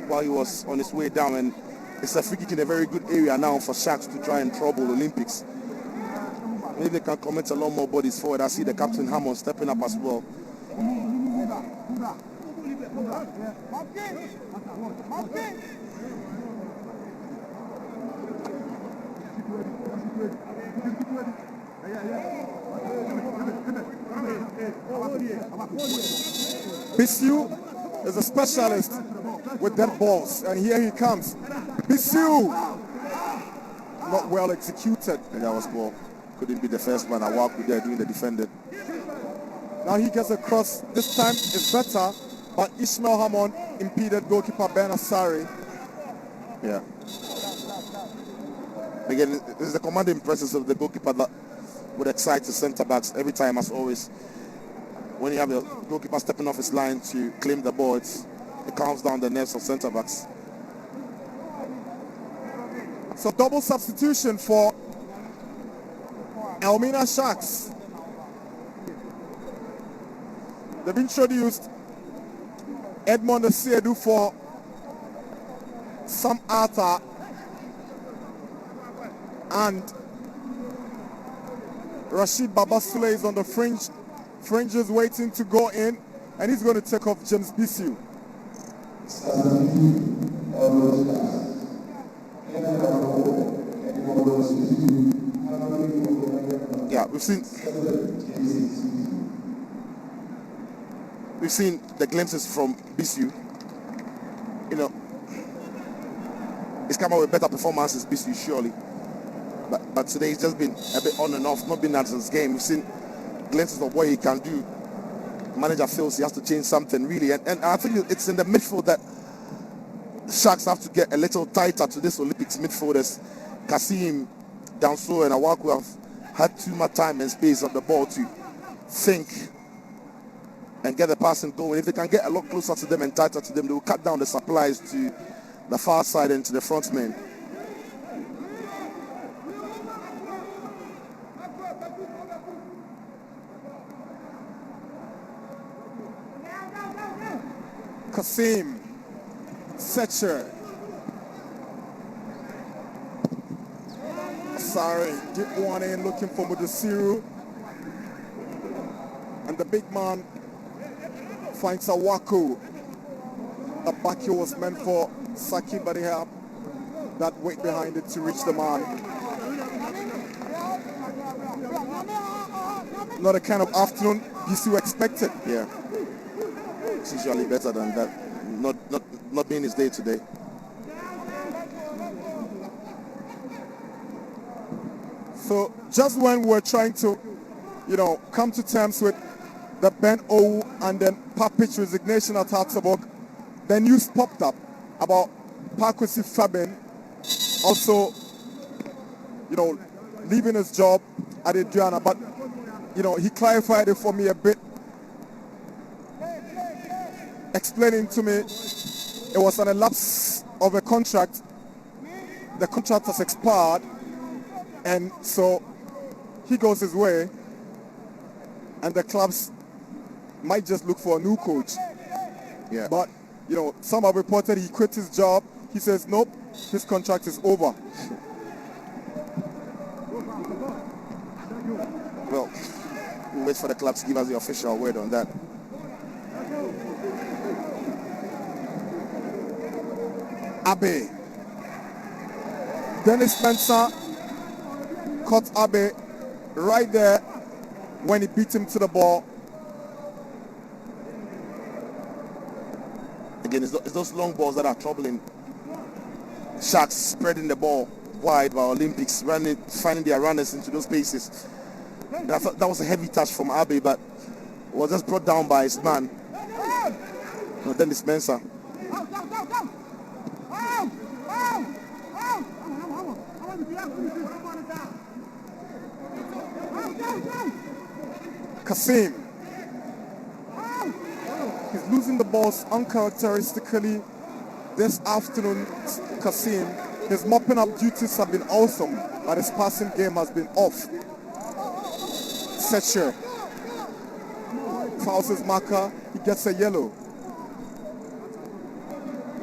while he was on his way down, and it's a free kick in a very good area now for Sharks to try and trouble Olympics. Maybe they can commit a lot more bodies forward. I see the captain Hammond stepping up as well. Bisu is a specialist with dead balls, and here he comes. Bisu, not well executed. And that was ball. Couldn't be the first man. I walked with there doing the defending. Now he gets across. This time is better, but Ishmael Hammond impeded goalkeeper Ben Asari. Yeah. Again, it's the commanding presence of the goalkeeper that would excite the centre backs every time, as always. When you have a goalkeeper stepping off his line to claim the ball, it calms down the nerves of centre backs. So double substitution for ELMINA Sharks. They've introduced Edmond Asiedu for Sam Arthur and Rashid Babasule is on the fringes waiting to go in, and he's going to take off James Bisu. Yeah, we've seen the glimpses from Bisu. You know, he's come out with better performances, Bisu, surely. But today he's just been a bit on and off, not been at his game. We've seen glimpses of what he can do. Manager feels he has to change something, really. And I think it's in the midfield that Sharks have to get a little tighter to this Olympics midfielders. Kasim, Danso, and Awaku have had too much time and space on the ball to think and get the passing going. If they can get a lot closer to them and tighter to them, they will cut down the supplies to the far side and to the front men. Kasim, Setcher, sorry, deep one in looking for Mudasiru, and the big man finds Awaku. The back heel was meant for Saki, but he had that weight behind it to reach the man. Not the kind of afternoon Bisu expected. Yeah. It's usually better than that. Not being his day today. So just when we're trying to, come to terms with the Ben O and then Papich resignation at Hartlepool, the news popped up about Pakwesi Fabian also, leaving his job at Adriana, but he clarified it for me a bit, explaining to me it was an elapse of a contract. The contract has expired, and so he goes his way, and the clubs might just look for a new coach. Yeah. But some have reported he quit his job. He says nope, his contract is over. Well, we'll wait for the club to give us the official word on that. Abe. Dennis Spencer caught Abe right there when he beat him to the ball. Again, it's those long balls that are troubling Sharks, spreading the ball wide while Olympics finding their runners into those spaces. That was a heavy touch from Abe, but was just brought down by his man. Dennis Spencer. Kasim. He's losing the balls uncharacteristically this afternoon. Kasim, his mopping up duties have been awesome, but his passing game has been off. Setcher fouls his marker, he gets a yellow.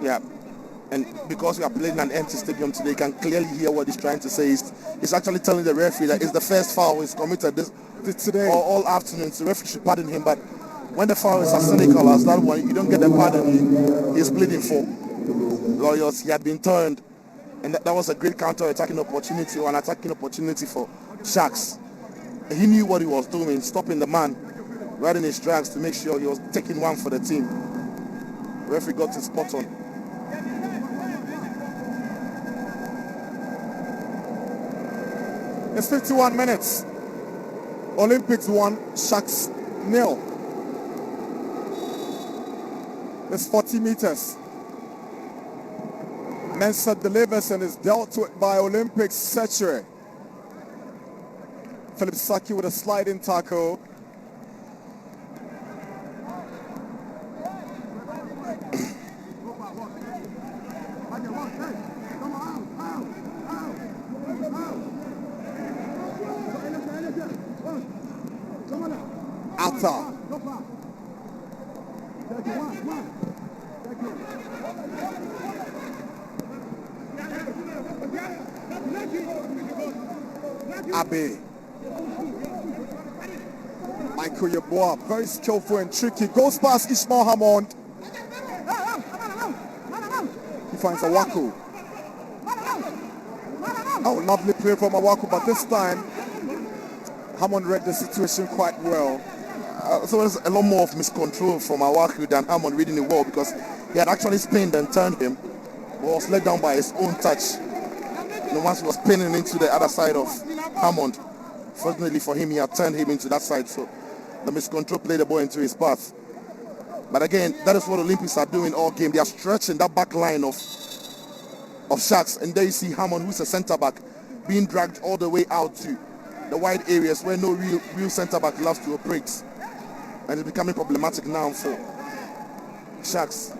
Yeah, and because we are playing an empty stadium today, you can clearly hear what he's trying to say. He's actually telling the referee that it's the first foul he's committed this today all afternoon, so the referee should pardon him. But when the foul is as cynical as that one, you don't get the pardon he's pleading for. Lawyers, he had been turned, and that was a great counter-attacking opportunity, or an attacking opportunity for Sharks. He knew what he was doing, stopping the man right in his tracks to make sure he was taking one for the team. The referee got his spot on. It's 51 minutes. Olympics 1, Sharks 0. It's 40 meters. Mensah delivers and is dealt with by Olympics Setcher. Philip Saki with a sliding tackle. Atta. Abe. Michael Yeboah, very skillful and tricky. Goes past Ishmael Hammond. He finds Awaku. Oh, lovely play from Awaku, but this time Hammond read the situation quite well. So there's a lot more of miscontrol from Awaku than Hammond reading it well, because he had actually spinned and turned him, but was let down by his own touch. Once he was pinning into the other side of Hammond, fortunately for him, he had turned him into that side, so the miscontrol played the ball into his path. But again, that is what Olympics are doing all game. They are stretching that back line of Sharks, and there you see Hammond, who's a centre back, being dragged all the way out to the wide areas where no real centre back loves to operate, and it's becoming problematic now for Sharks.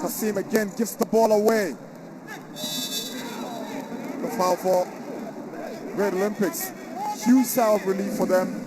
Kasim again gives the ball away. The foul for Red Olympics. Huge salve relief for them.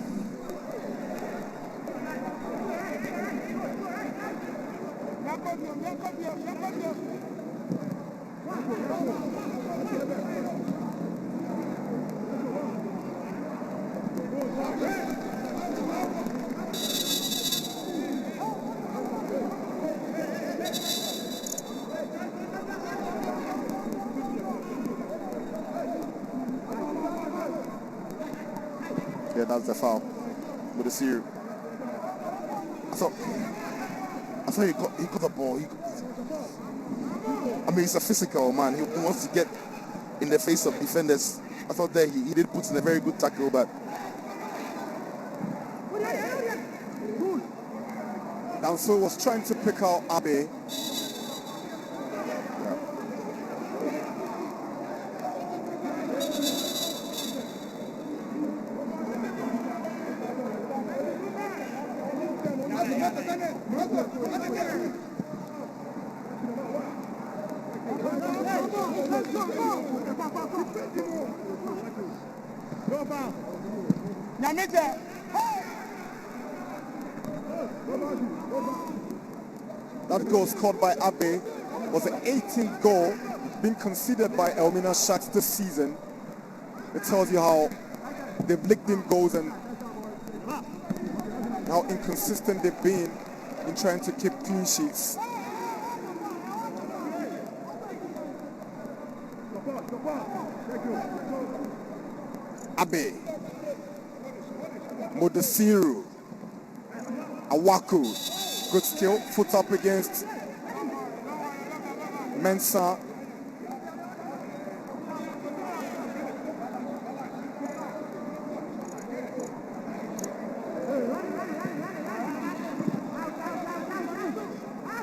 Yeah, that's the foul with the Syria. I thought he got the ball. He's a physical man. He wants to get in the face of defenders. I thought there he did put in a very good tackle, but Danso was trying to pick out Abe. That goal scored by Abe was the 18th goal being conceded by ELMINA Sharks this season. It tells you how they've licked in goals and how inconsistent they've been in trying to keep clean sheets. Abe, Modesiru, Awaku, good skill, foot up against Mensah.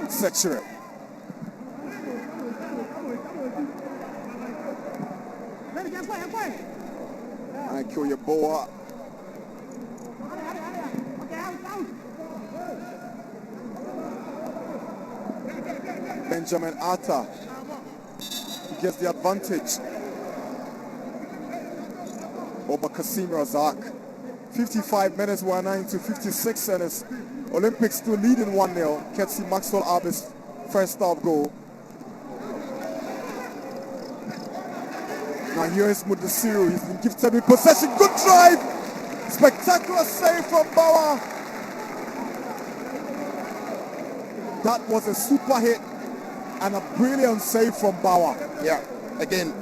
Secure. Michael Yeboah. Benjamin Atta gets the advantage over Kasim Razak. 55 minutes, 1-9 to 56 minutes. Olympics still leading 1-0. Ketsi Maxwell Abe's first half goal. Now here is Mudasiru. He's been gifted with possession. Good drive. Spectacular save from Bauer. That was a super hit and a brilliant save from Bauer. Yeah, again,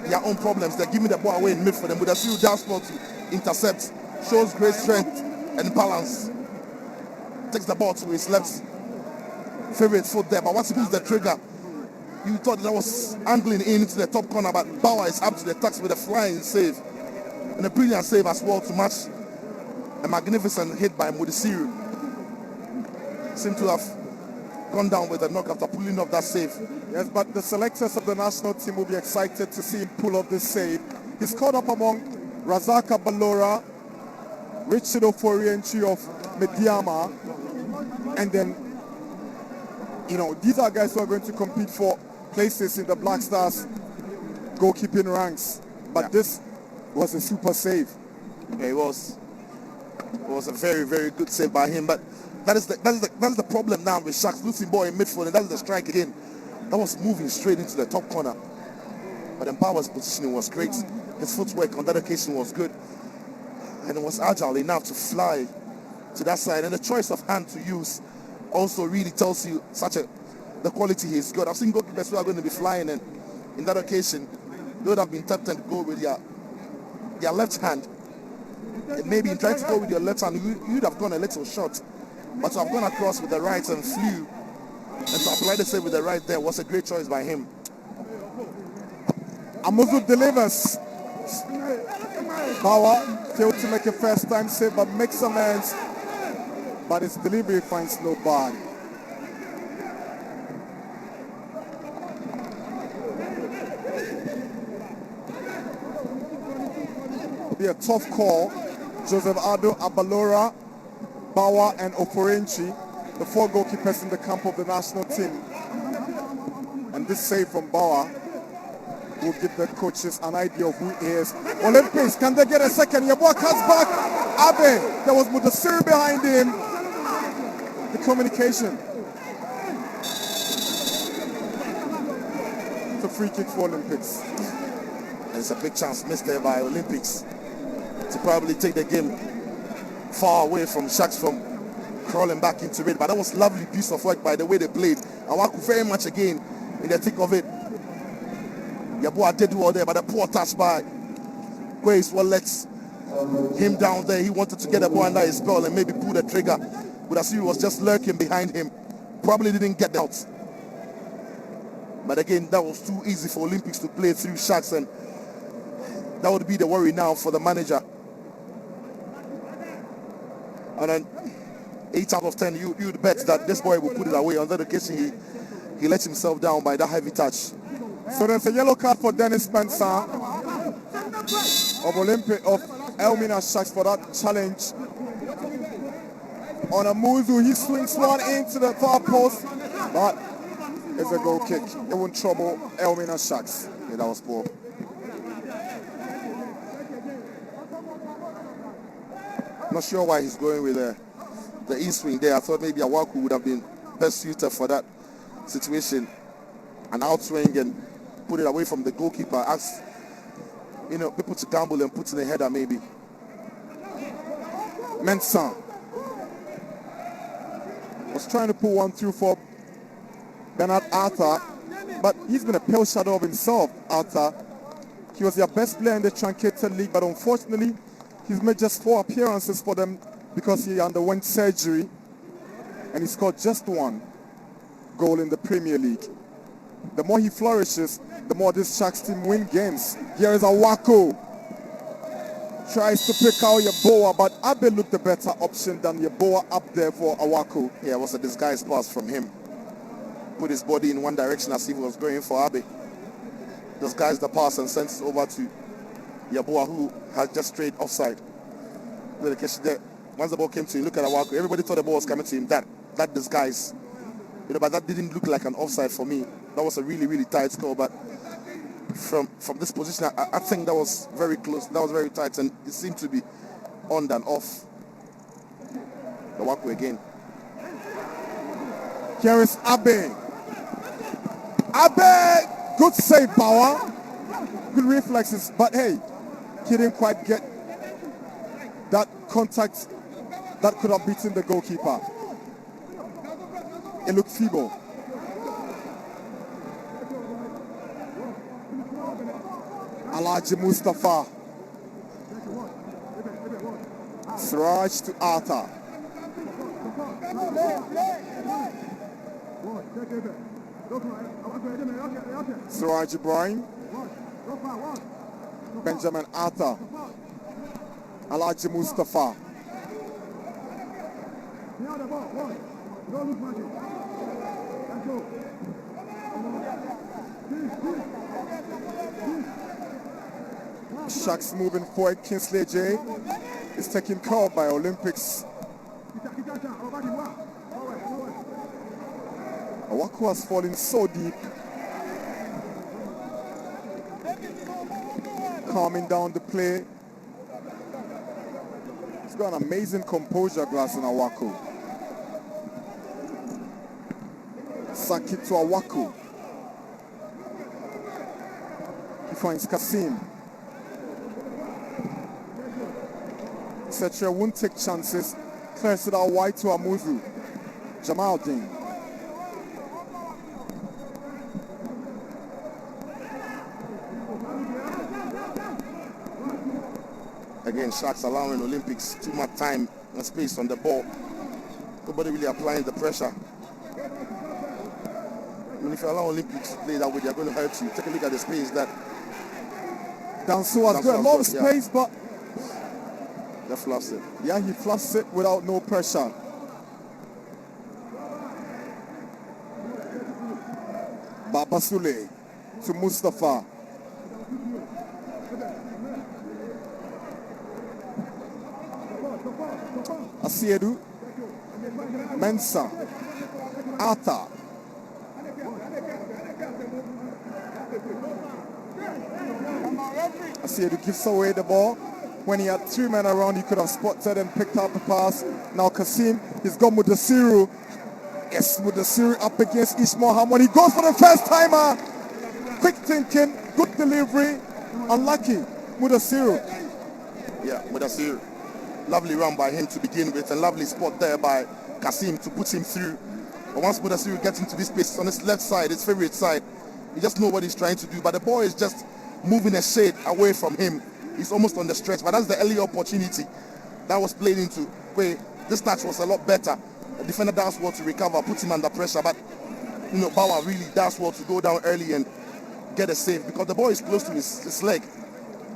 their own problems. They're giving the ball away in midfield. And Mudasiru does well to intercept. Shows great strength and balance. Takes the ball to his left favorite foot there, but once he pulls the trigger, you thought that was angling in into the top corner, but Bauer is up to the task with a flying save and a brilliant save as well to match a magnificent hit by Modesiru. Seemed to have gone down with a knock after pulling off that save. Yes, but the selectors of the national team will be excited to see him pull off this save. He's caught up among Razaka Balora, Richard Oforienchi of Mediama, and then, these are guys who are going to compete for places in the Black Stars goalkeeping ranks. But this was a super save. Yeah, it was a very, very good save by him. But That's the problem now with Sharks, losing ball in midfield, and that's the strike again. That was moving straight into the top corner. But then Power's positioning was great. His footwork on that occasion was good. And it was agile enough to fly to that side. And the choice of hand to use also really tells you the quality he's got. I've seen goalkeepers who are going to be flying, and in that occasion, they would have been tempted to go with their left hand. And maybe in trying to go with your left hand, you'd have gone a little short. But to have gone across with the right and flew, and to apply the save with the right there was a great choice by him. Amuzu delivers. Bauer failed to make a first time save, but makes amends. But his delivery finds no body. It'll be a tough call. Joseph Ado, Abalora, Bauer and Oforenchi, the 4 goalkeepers in the camp of the national team. And this save from Bauer will give the coaches an idea of who he is. Olympics, can they get a second? Yeboah cuts back. Abe, there was Mudasiri behind him. The communication. It's a free kick for Olympics. And it's a big chance missed there by Olympics to probably take the game far away from Sharks from crawling back into it. But that was a lovely piece of work by the way they played. Awaku very much again in the thick of it. Yeboah did well there, but a poor touch by Quays what lets him down there. He wanted to get the ball under his belt and maybe pull the trigger. But as he was just lurking behind him, probably didn't get out. But again, that was too easy for Olympics to play through Sharks, and that would be the worry now for the manager. And then 8 out of 10, you'd bet that this boy will put it away. On that occasion, he let himself down by that heavy touch. So there's a yellow card for Dennis Spencer of ELMINA Sharks for that challenge. On Amuzu, he swings one into the far post, but it's a goal kick. It won't trouble ELMINA Sharks. Yeah, that was poor. Not sure why he's going with the E-swing there. I thought maybe Awaku would have been best suited for that situation. An outswing and put it away from the goalkeeper. Ask people to gamble and put in the header maybe. Mensah was trying to pull one through for Bernard Arthur, but he's been a pale shadow of himself, Arthur. He was their best player in the truncated league, but unfortunately, he's made just 4 appearances for them because he underwent surgery, and he scored just 1 goal in the Premier League. The more he flourishes, the more this Sharks team win games. Here is Awako. Tries to pick out Yeboah, but Abe looked the better option than Yeboah up there for Awako. Yeah, it was a disguised pass from him. Put his body in one direction as if he was going for Abe. Disguised the pass and sent it over to Yeboah, who had just strayed offside. Once the ball came to him, look at Awako. Everybody thought the ball was coming to him. That disguise. But that didn't look like an offside for me. That was a really, really tight score. But from this position, I think that was very close. That was very tight, and it seemed to be on and off. The Awako again. Here is Abe. Abe! Good save, Bauer. Good reflexes, but hey, he didn't quite get that contact that could have beaten the goalkeeper. It looked feeble. Alhaji Mustafa. Siraj to Arthur. Siraj Ibrahim. Benjamin Arthur. Alhaji Mustafa. Sharks moving forward. Kingsley J is taken care of by Olympics. Awako has fallen so deep. Calming down the play. He's got an amazing composure, Glass in Awako. Saki to Awaku. He finds Kasim. Setra won't take chances. Clears it out wide to Amuzu. Jamaldin. Again, Sharks allowing Olympics too much time and space on the ball. Nobody really applying the pressure. I mean, if you allow Olympics to play that way, they're going to hurt you. Take a look at the space that Danso has got a lot of space, but they fluffs it. Yeah, he fluffs it without no pressure. Babasule to Mustafa. Asiedu. Mensa. Ata. Asiedu gives away the ball. When he had 3 men around, he could have spotted and picked up the pass. Now Kasim, he's got Mudasiru. Yes, Mudasiru up against Ishmael Hamon. He goes for the first timer. Quick thinking, good delivery. Unlucky, Mudasiru. Yeah, Mudasiru. Lovely run by him to begin with, and lovely spot there by Kasim to put him through. But once Mudasiru gets into this space on his left side, his favorite side, he just knows what he's trying to do. But the ball is just moving a shade away from him. He's almost on the stretch, but that's the early opportunity that was played into. Where this touch was a lot better. The defender does well to recover, put him under pressure, but Bauer really does well to go down early and get a save because the ball is close to his leg.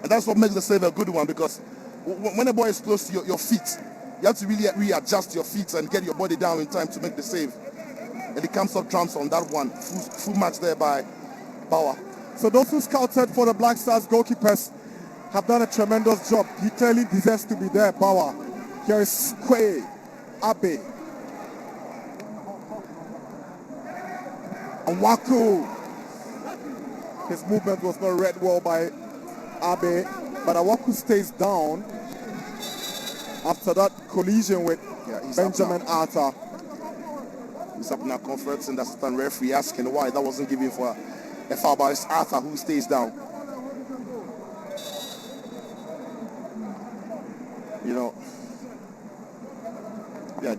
And that's what makes the save a good one, because when the ball is close to your feet, you have to really readjust your feet and get your body down in time to make the save. And he comes up trumps on that one. Full match there by Bauer. So those who scouted for the Black Stars goalkeepers have done a tremendous job. He clearly deserves to be there, Bauer. Here is Kwe, Abe, Awaku. His movement was not read well by Abe, but Awaku stays down after that collision with Benjamin Arthur. He's up now conferencing the assistant referee, asking why that wasn't given for a foul, but it's Arthur who stays down.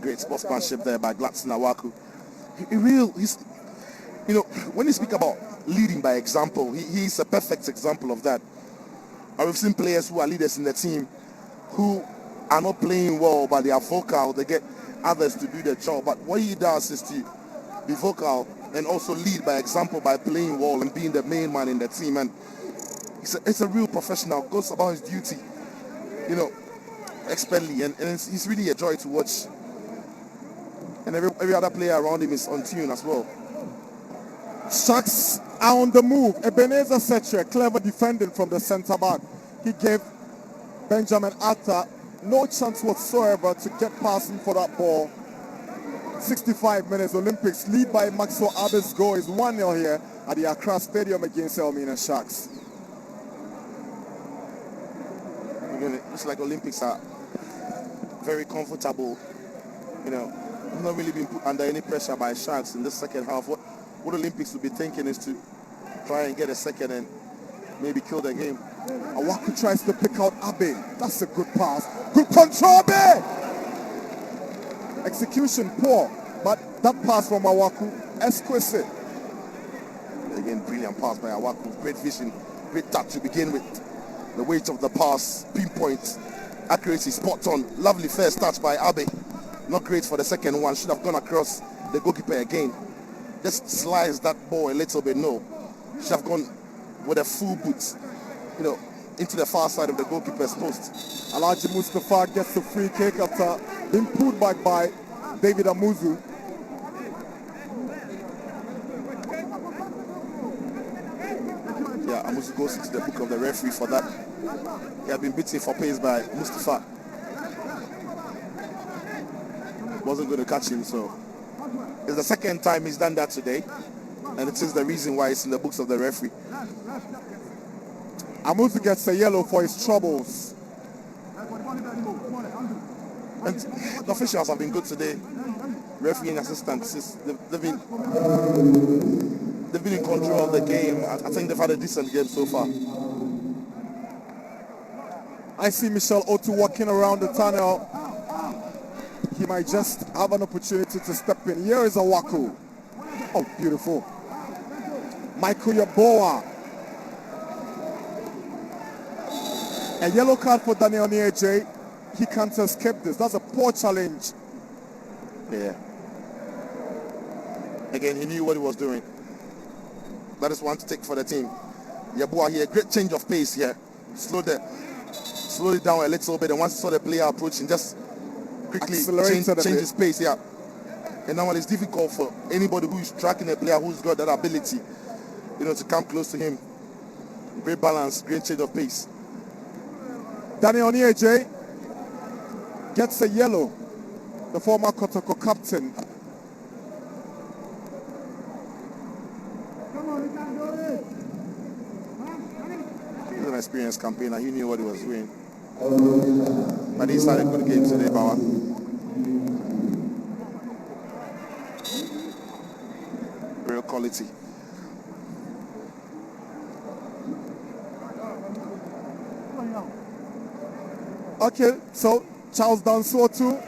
Great sportsmanship there by Gladson Awaku. When you speak about leading by example, he's a perfect example of that. We've seen players who are leaders in the team who are not playing well, but they are vocal. They get others to do their job. But what he does is to be vocal and also lead by example by playing well and being the main man in the team. And it's a real professional, goes about his duty, expertly. And he's really a joy to watch. And every other player around him is on tune as well. Sharks are on the move. Ebenezer Setre, clever defending from the centre back. He gave Benjamin Atta no chance whatsoever to get past him for that ball. 65 minutes. Olympics lead by Maxwell Abe's goal is 1-0 here at the ACCRA Stadium against ELMINA Sharks. It's like Olympics are very comfortable. Not really been put under any pressure by Sharks in this second half. What Olympics will be thinking is to try and get a second and maybe kill the game. Awaku tries to pick out Abe. That's a good pass. Good control, Abe! Execution poor, but that pass from Awaku, exquisite. Again, brilliant pass by Awaku. Great vision, great touch to begin with. The weight of the pass, pinpoint, accuracy, spot on. Lovely first touch by Abe. Not great for the second one. Should have gone across the goalkeeper again. Just slice that ball a little bit. No. Should have gone with a full boot, into the far side of the goalkeeper's post. Alhaji Mustafa gets the free kick after being pulled back by David Amuzu. Yeah, Amuzu goes into the book of the referee for that. He had been beaten for pace by Mustafa. Wasn't going to catch him, so it's the second time he's done that today, and it is the reason why it's in the books of the referee. Amuzu gets a yellow for his troubles. And the officials have been good today. Refereeing assistants, they've been in control of the game. I think they've had a decent game so far. I see Michel Otu walking around the tunnel. He might just have an opportunity to step in. Here is Awaku. Oh, beautiful. Michael Yaboa. A yellow card for Daniel Nieje. He can't escape this. That's a poor challenge. Yeah. Again, he knew what he was doing. That is one to take for the team. Yaboa here, great change of pace here. Slow it down a little bit, and once he saw the player approaching, just quickly change his pace. Yeah. And now it's difficult for anybody who is tracking a player who's got that ability, to come close to him. Great balance, great change of pace. Daniel Nieje gets a yellow. The former Kotoko captain. He's an experienced campaigner. He knew what he was doing. But he's had a good game today, Bauer. Real quality. Okay, so Charles Dansotu,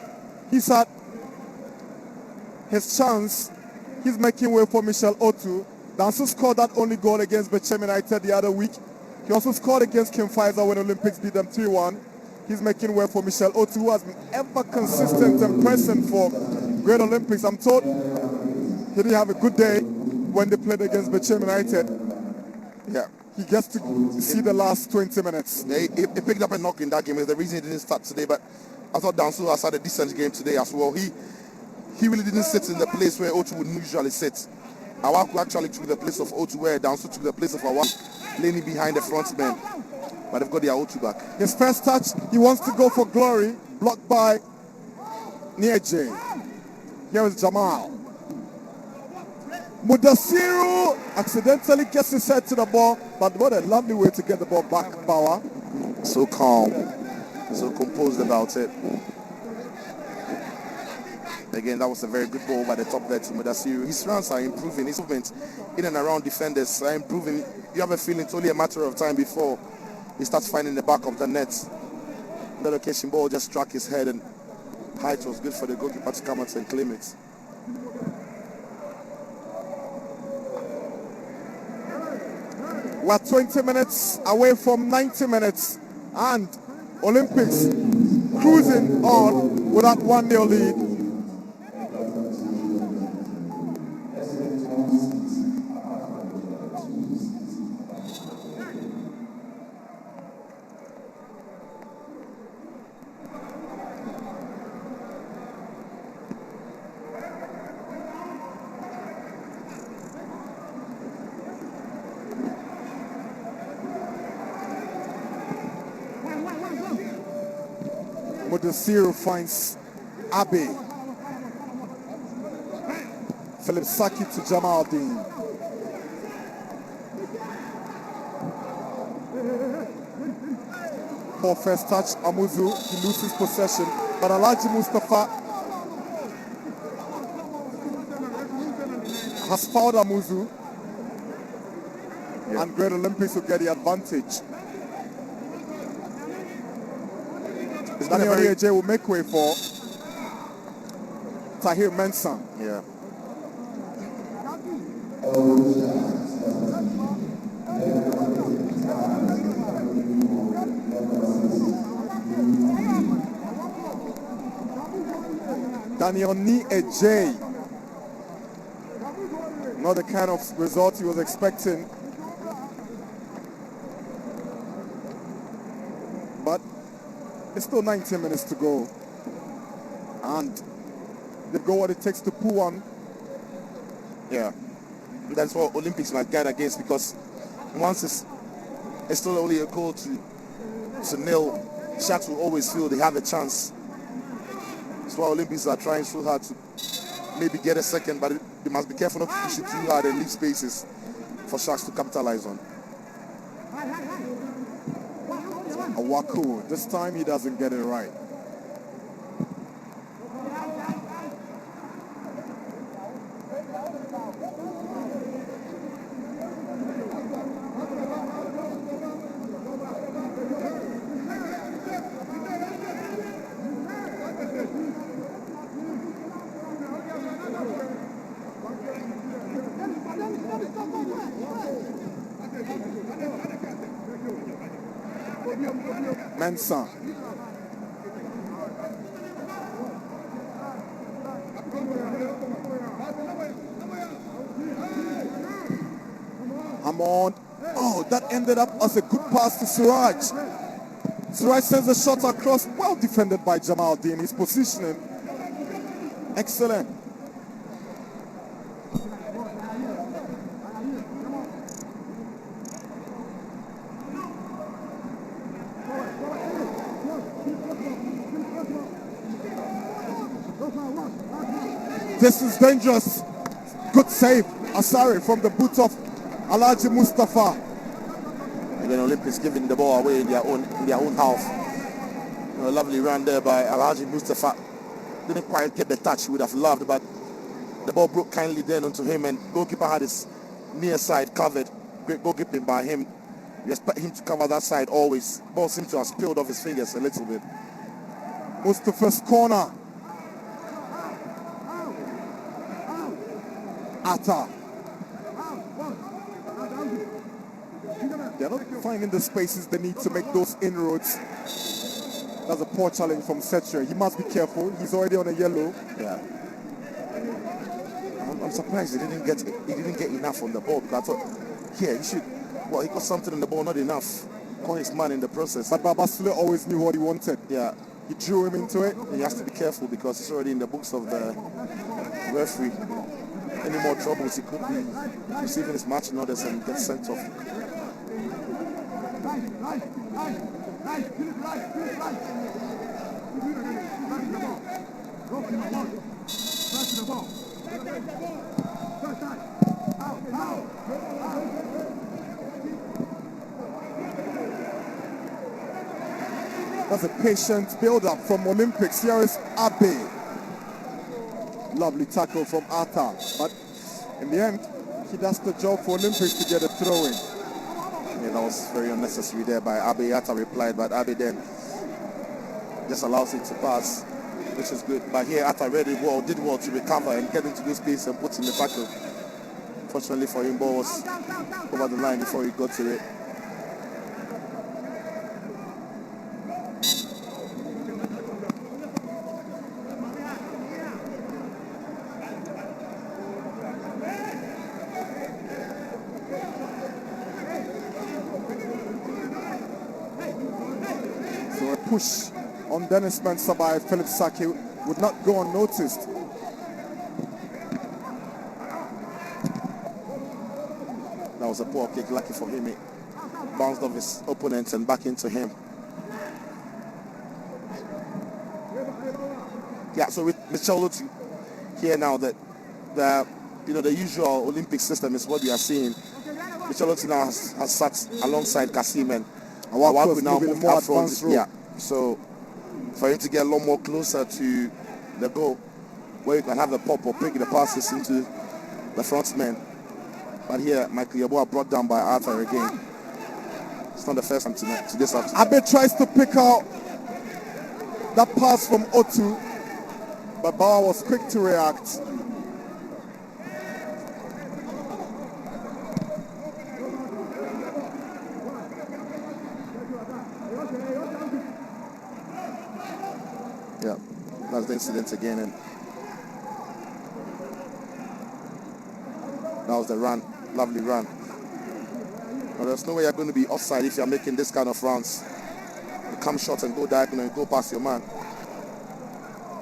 he's had his chance. He's making way for Michel Otu. Danso scored that only goal against Bechem United the other week. He also scored against Kim Pfizer when Olympics beat them 3-1. He's making way for Michel Otu, who has been ever consistent and present for Great Olympics. I'm told he didn't have a good day when they played against Bechem United. Yeah. He gets to see the last 20 minutes. Yeah, he picked up a knock in that game. It's the reason he didn't start today, but I thought Danso has had a decent game today as well. He really didn't sit in the place where Otu would usually sit. Awaku actually took the place of Otu, where Danso took the place of Awaku, leaning behind the front men. But they've got their Otu back. His first touch, he wants to go for glory, blocked by Nieje. Here is Jamal. Mudasiru accidentally gets his head to the ball, but what a lovely way to get the ball back, Bauer. So calm, so composed about it. Again, that was a very good ball by the top there to Mudasiru. His runs are improving. His movement in and around defenders are improving. You have a feeling it's only a matter of time before he starts finding the back of the net. That occasion ball just struck his head, and height was good for the goalkeeper to come out and claim it. We're 20 minutes away from 90 minutes, and Olympics cruising on with that 1-0 lead. Mudasiru finds Abe. Philip Saki to Jamaldeen. For first touch, Amuzu, he loses possession, but Alhaji Mustafa has fouled Amuzu, and Great Olympics will get the advantage. Daniel Nieje will make way for Tahir Mensah. Yeah. Daniel Nieje. Not the kind of result he was expecting. But it's still 90 minutes to go. And they've got what it takes to pull one. Yeah. That's what Olympics might guard against, because once it's still only a goal to nil, Sharks will always feel they have a chance. That's why Olympics are trying so hard to maybe get a second, but they must be careful not to push it too hard and leave spaces for Sharks to capitalize on. Awaku, this time he doesn't get it right. Mensah. Hammond. Oh, that ended up as a good pass to Suraj. Suraj sends a shot across. Well defended by Jamaldeen. His positioning. Excellent. This is dangerous. Good save. Asari from the boot of Alhaji Mustafa. Again, Olympics giving the ball away in their own half. A lovely run there by Alhaji Mustafa. Didn't quite get the touch he would have loved, but the ball broke kindly then onto him, and goalkeeper had his near side covered. Great goalkeeping by him. You expect him to cover that side always. Ball seems to have spilled off his fingers a little bit. Mustafa's corner. Atta. They're not finding the spaces they need to make those inroads. That's a poor challenge from Setcher. He must be careful. He's already on a yellow. Yeah. I'm surprised he didn't get enough on the ball, because I thought, yeah, he should. Well, he got something on the ball, not enough. Caught his man in the process. But Babasule always knew what he wanted. Yeah. He drew him into it. He has to be careful because it's already in the books of the referee. Any more troubles, he could be receiving his match orders and get sent off. That's a patient build-up from Olympics. Here is Abe. Lovely tackle from Atta. But in the end, he does the job for Olympics to get a throw-in. Yeah, that was very unnecessary there by Abe. Atta replied, but Abe then just allows it to pass, which is good. But here Atta did well to recover and get into good space and put in the tackle. Fortunately for him, ball was over the line before he got to it. Push on Dennis Mensah by Philip Saki would not go unnoticed. That was a poor kick, lucky for him. It bounced off his opponent and back into him. Yeah, so with Michel Lotu here now, that the usual Olympic system is what we are seeing. Michel Lotu now has sat alongside Kasim, and Awaku now moved up front. Yeah. So for him to get a lot more closer to the goal, where you can have a pop or pick the passes into the front men. But here, Michael Yeboah brought down by Arthur again. It's not the first time to this afternoon. Abe tries to pick out that pass from Otu, but Bauer was quick to react. Yeah, that's the incident again, and that was the run, lovely run. Now, there's no way you're going to be offside if you're making this kind of runs. You come short and go diagonal and go past your man.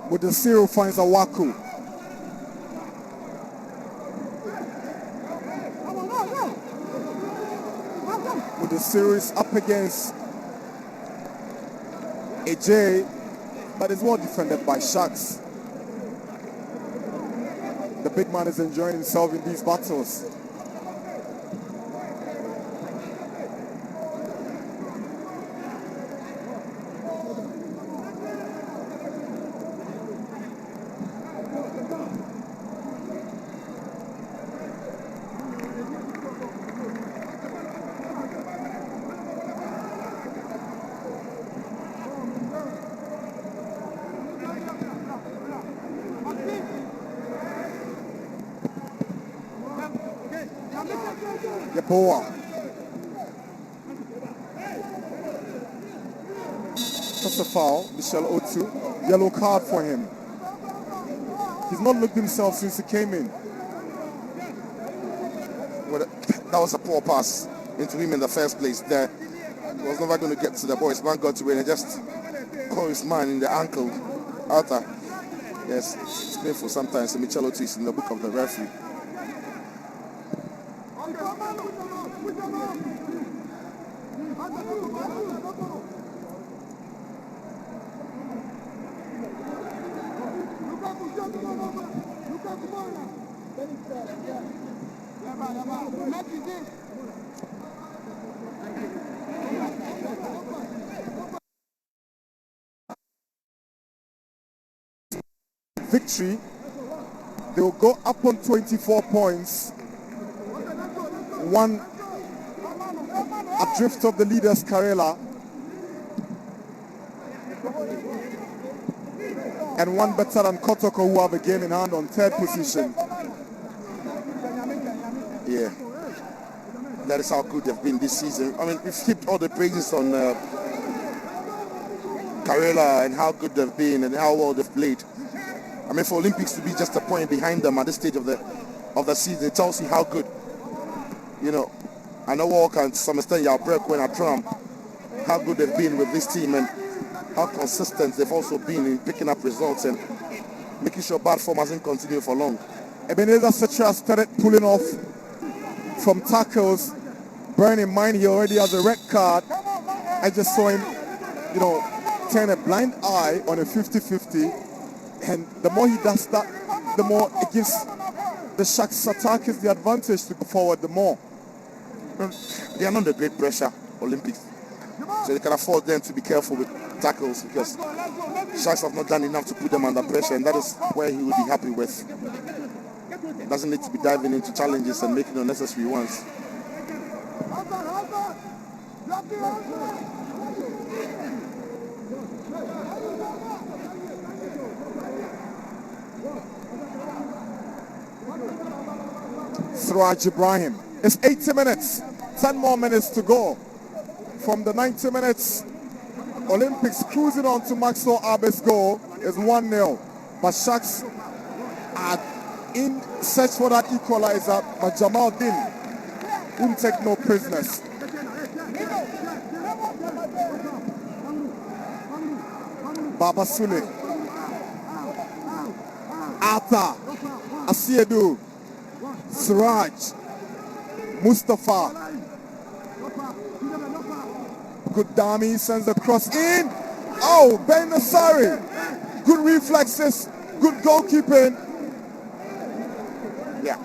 Mudasiru finds Awaku. Mudasiru is up against AJ, but is well defended by Sharks. The big man is enjoying himself in these battles. Yeboah. That's a foul. Michel Otu. Yellow card for him. He's not looked himself since he came in. Well, that was a poor pass into him in the first place there. He was never going to get to the ball. His man got to it and just caught his man in the ankle. Outer. Yes, it's painful sometimes. So Michel Otu is in the book of the referee. Victory, they will go up on 24 points, one adrift of the leaders Karela and one better than Kotoko, who have a game in hand on third position. Yeah, that is how good they've been this season. I mean, we've heaped all the praises on Karela and how good they've been and how well they've played. I mean, for Olympics to be just a point behind them at this stage of the season, it tells you how good. You know, I know all can to some extent you'll break when I drum how good they've been with this team and how consistent they've also been in picking up results and making sure bad form hasn't continued for long. Ebenezer Setra started pulling off from tackles. Bearing in mind he already has a red card. I just saw him, you know, turn a blind eye on a 50-50. And the more he does that, the more it gives the Sharks attackers the advantage to go forward the more. They are not under great pressure, Olympics. So they can afford them to be careful with tackles because Sharks have not done enough to put them under pressure, and that is where he will be happy with. Doesn't need to be diving into challenges and making unnecessary ones. Suraj Ibrahim. It's 80 minutes. 10 more minutes to go. From the 90 minutes, Olympics cruising on to Maxwell Abe's goal is 1-0. But Sharks are in search for that equalizer, but Jamal Din wouldn't take no prisoners. Baba Sule. Arthur. Asiedu. Suraj, Mustafa, good dummy, sends the cross in. Oh, Ben Nassari, good reflexes, good goalkeeping. Yeah,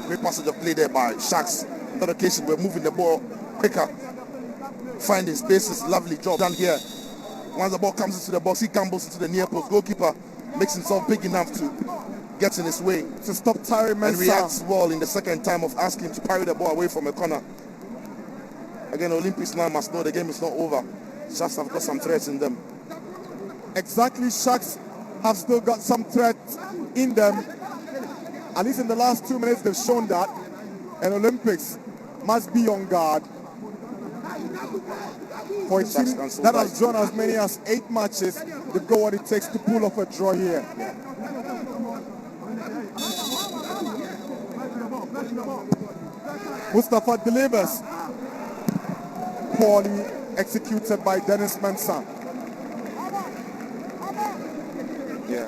great passage of play there by Sharks. On that occasion, we're moving the ball quicker, finding spaces. Lovely job done here. Once the ball comes into the box, he gambles into the near post. Goalkeeper makes himself big enough to get in his way to stop Tyree Mensah. And reacts well in the second time of asking him to parry the ball away from a corner. Again, Olympics now must know the game is not over. Sharks have got some threats in them. Exactly, Sharks have still got some threat in them. At least in the last 2 minutes they've shown that. And Olympics must be on guard. For a team that has drawn as many as 8 matches, they've got what it takes to pull off a draw here. Mustafa delivers. Poorly executed by Dennis Mensah. Yeah.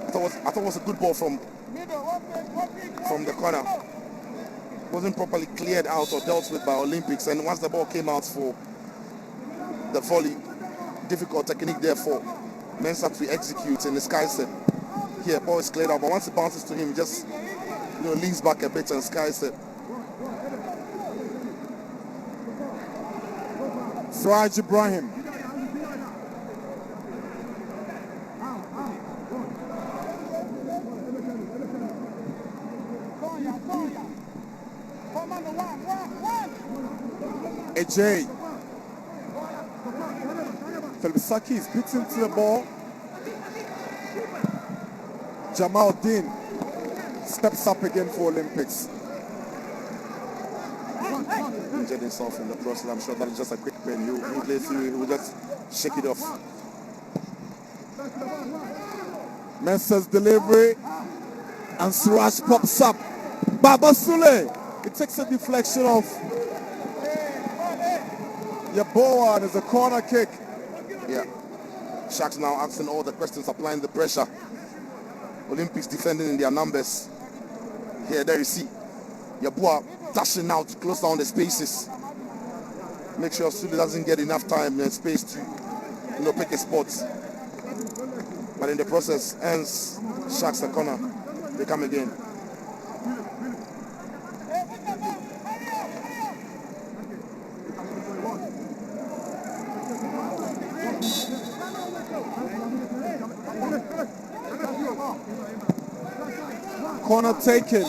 I thought it was a good ball from the corner. Wasn't properly cleared out or dealt with by Olympics, and once the ball came out for the volley, difficult technique there for Mensah to execute, and the Sky said, here, ball is cleared out, but once it bounces to him, just leans back a bit and Sky said. Suraj Ibrahim. AJ. Felbisaki is beaten to the ball. Jamal Din steps up again for Olympics. Injured himself in the process. I'm sure that is just a quick pain. He will play through. He will just shake it off. Mensah's delivery, and Suraj pops up. Baba Sule, it takes a deflection of Yaboa, and it's a corner kick. Yeah. Sharks now asking all the questions, applying the pressure. Olympics defending in their numbers. Here, there you see Yaboa dashing out to close down the spaces. Make sure Sule doesn't get enough time and space to, pick a spot. But in the process, ends Sharks the corner. They come again. Corner taken.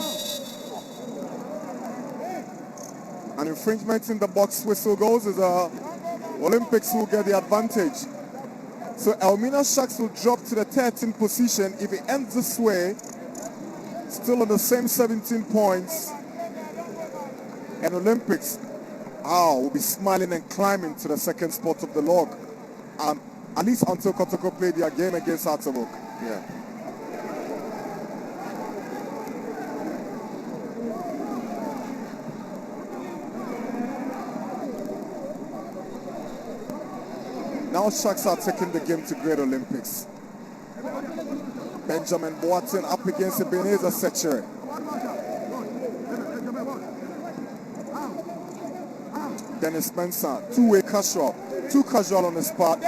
An infringement in the box whistle goes as Olympics will get the advantage. So ELMINA Sharks will drop to the 13th position. If it ends this way, still on the same 17 points. And Olympics will be smiling and climbing to the second spot of the log. At least until Kotoko play their game against Hartlepool. Yeah. Now Sharks are taking the game to Great Olympics. Benjamin Boateng up against Ebenezer Sechere. Dennis Mensah, two-way casual. Too casual on the spot.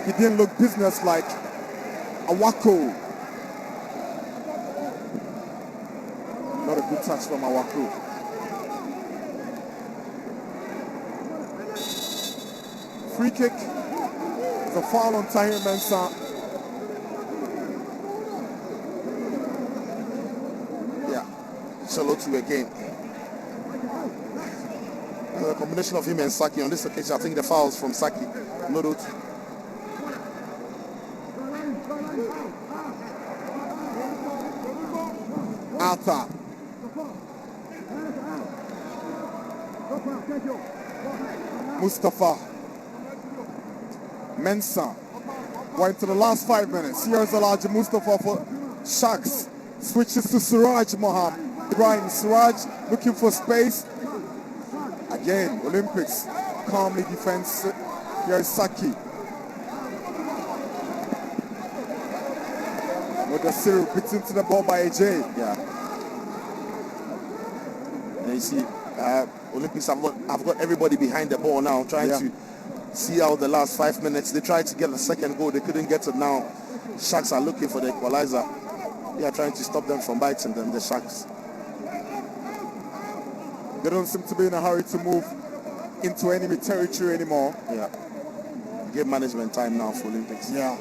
He didn't look business-like. Awako. Not a good touch from Awako. Free kick. It's a foul on Tahir Mensah. Yeah. Shallotu again. A combination of him and Saki. On this occasion, I think the foul is from Saki. No doubt. Arthur. Mustafa. Mensah. We're into the last 5 minutes. Here's Elijah Mustafa for Sharks. Switches to Suraj Mohammed. Ibrahim Suraj looking for space. Again, Olympics calmly defends. Here is Saki. With the Cyril bits into the ball by AJ. Yeah. And you see, Olympics have got everybody behind the ball now, trying to see out the last 5 minutes. They tried to get the second goal. They couldn't get it now. Sharks are looking for the equalizer. They are trying to stop them from biting them, the Sharks. They don't seem to be in a hurry to move into enemy territory anymore. Yeah. Game management time now for Olympics. Yeah.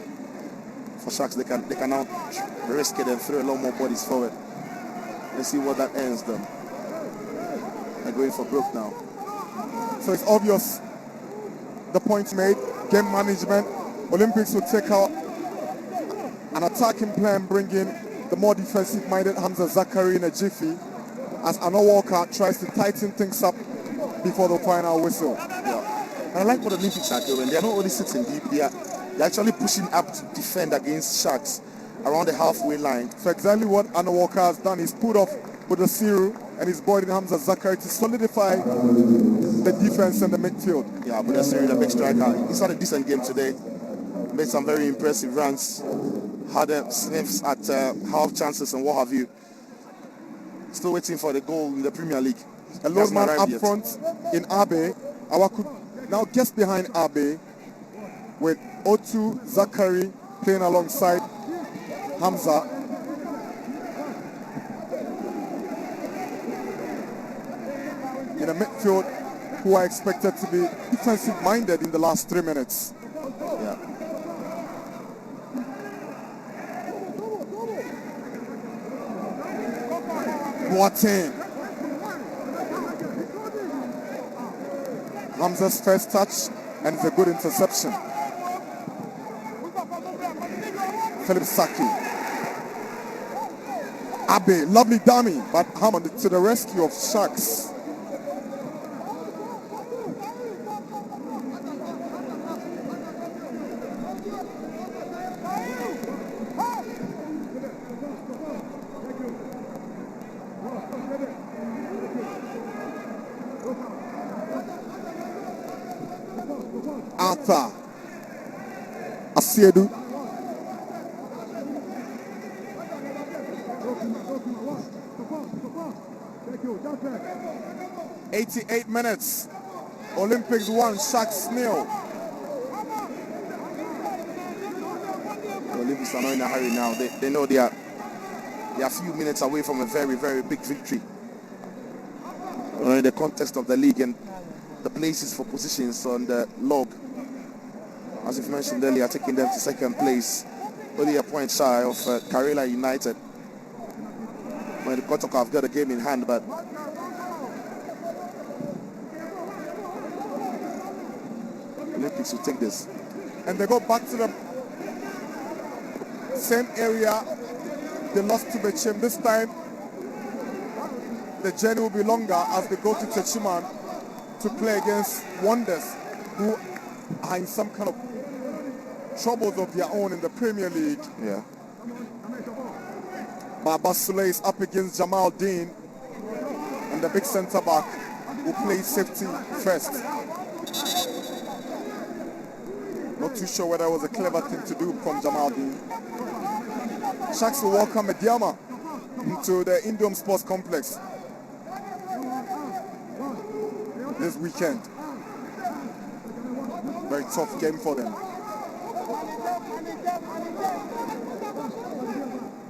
For Sharks, they can now risk it and throw a lot more bodies forward. Let's see what that ends them. They're going for broke now. So it's obvious the points made. Game management. Olympics will take out an attacking plan, bring in the more defensive-minded Hamza Zakari in a jiffy, as Anna Walker tries to tighten things up before the final whistle. Yeah. And I like what the Olympics are doing. They are not only sitting deep, they're actually pushing up to defend against Sharks around the halfway line. So exactly what Anna Walker has done. He's put off with the Cyril and he's brought in Hamza Zakari to solidify the defense and the midfield. Yeah, but that's really a big striker. He's had a decent game today. Made some very impressive runs. Had sniffs at half chances and what have you. Still waiting for the goal in the Premier League. A lone man up front in Abe. Awaku now gets behind Abe with Otu Zakari playing alongside Hamza. In a midfield who are expected to be defensive-minded in the last 3 minutes. Yeah. Boateng. Hamza's first touch, and it's a good interception. Philip Saki. Abe, lovely dummy, but Hammond to the rescue of Sharks. Arthur Asiedu. 88 minutes. Olympics 1, Sharks 0. The Olympics are not in a hurry now. They know they are a few minutes away from a very, very big victory. In the context of the league and the places for positions on the log, as you've mentioned earlier, taking them to second place, only a point shy of Karela United. When the Kotoko have got a game in hand, but Olympics will take this. And they go back to the same area they lost to Bechim. This time the journey will be longer as they go to Techiman to play against Wonders, who are in some kind of troubles of their own in the Premier League. Yeah. Baba Sule is up against Jamal Dean, and the big centre back will play safety first. Not too sure whether it was a clever thing to do from Jamal Dean. Sharks will welcome Mediama into the Indom Sports Complex this weekend. Very tough game for them.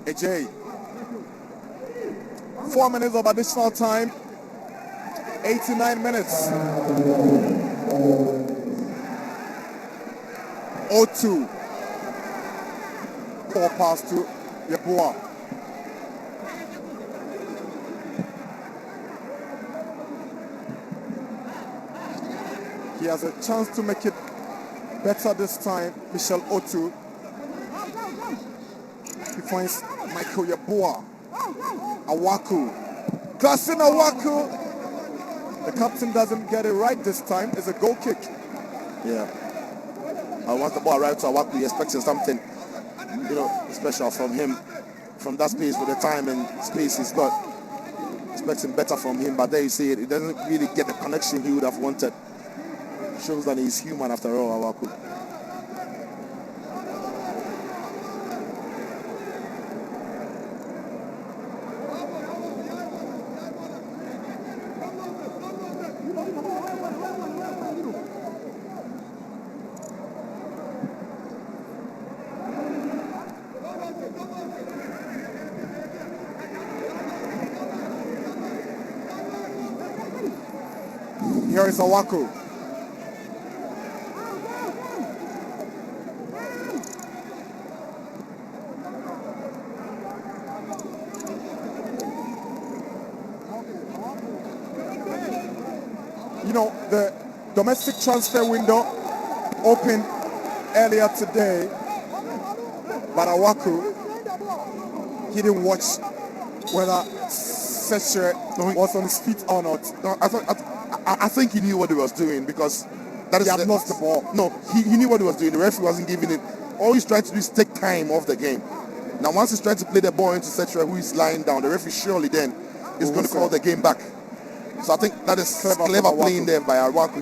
AJ. 4 minutes of additional time. 89 minutes. 0-2. Poor pass to Yeboah. He has a chance to make it better this time. Michel Otu. He finds Michael Yeboah. Awaku. Crossing Awaku. The captain doesn't get it right this time. It's a goal kick. Yeah. Once the ball arrives to Awaku, you're expecting something, special from him. From that space, with the time and space he's got. Expecting better from him, but there you see it. He doesn't really get the connection he would have wanted. Shows that he's human after all, Awaku. Here is Awaku. The domestic transfer window opened earlier today, but Awaku, he didn't watch whether Seshe was on his feet or not. No, I think he knew what he was doing, because that is he had lost the ball. No, he knew what he was doing. The referee wasn't giving it. All he's trying to do is take time off the game. Now, once he's trying to play the ball into Seshe, who is lying down, the referee surely then is going to call the game back. So I think that is clever playing there by Awaku.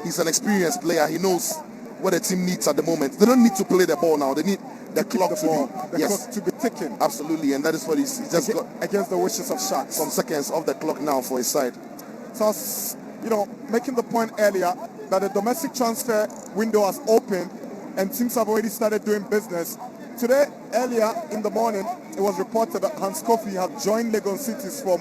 He's an experienced player. He knows what the team needs at the moment. They don't need to play the ball now. They need the clock to be ticking. Absolutely, and that is what he's just got against the wishes of Sharks. Some seconds off the clock now for his side. So, making the point earlier that the domestic transfer window has opened and teams have already started doing business. Today, earlier in the morning, it was reported that Hans Kofi had joined Legon Cities from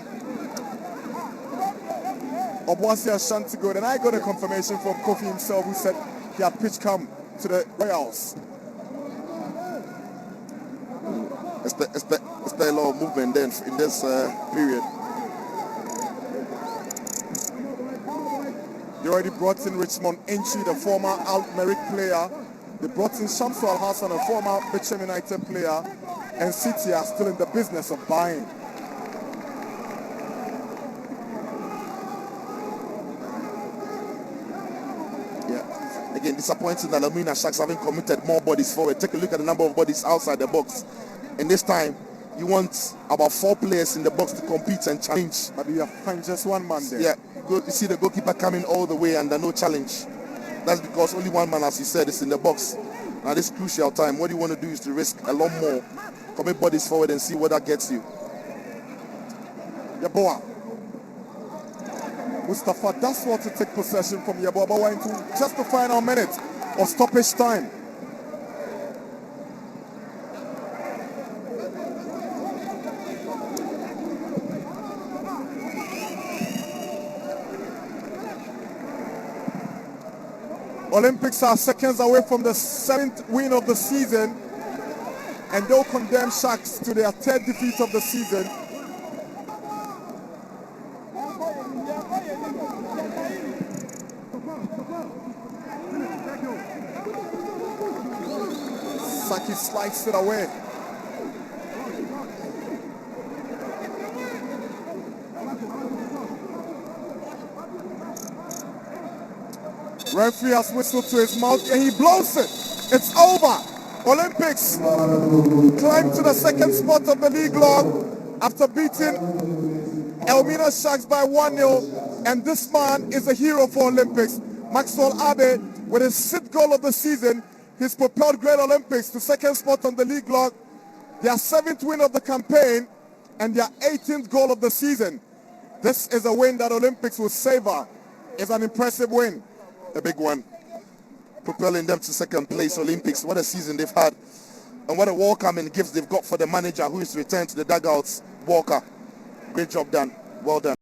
Obuasi Ashanti Gold, and I got a confirmation from Kofi himself, who said he had pitch come to the Royals. Expect a lot of movement then in this period. They already brought in Richmond Entry, the former Altmeric player. They brought in Shamsu Al Hassan, a former Bechem United player, and City are still in the business of buying. Again, disappointing that ELMINA Sharks haven't committed more bodies forward. Take a look at the number of bodies outside the box. And this time, you want about 4 players in the box to compete and challenge. But you find just one man there. Yeah, you see the goalkeeper coming all the way under no challenge. That's because only one man, as you said, is in the box. Now this crucial time, what you want to do is to risk a lot more. Commit bodies forward and see what that gets you. Yeboah. Mustafa does want to take possession from Yeboah, but we're into just the final minute of stoppage time. Olympics are seconds away from the 7th win of the season, and they'll condemn Sharks to their 3rd defeat of the season. Saki slides it away. Referee has whistled to his mouth and he blows it. It's over. Olympics climb to the 2nd spot of the league log after beating ELMINA Sharks by 1-0. And this man is a hero for Olympics. Maxwell Abe, with his 6th goal of the season, he's propelled Great Olympics to 2nd spot on the league log, their 7th win of the campaign, and their 18th goal of the season. This is a win that Olympics will savor. It's an impressive win. A big one. Propelling them to 2nd place. Olympics, what a season they've had. And what a welcoming gifts they've got for the manager who is returned to the dugouts, Walker. Great job done. Well done.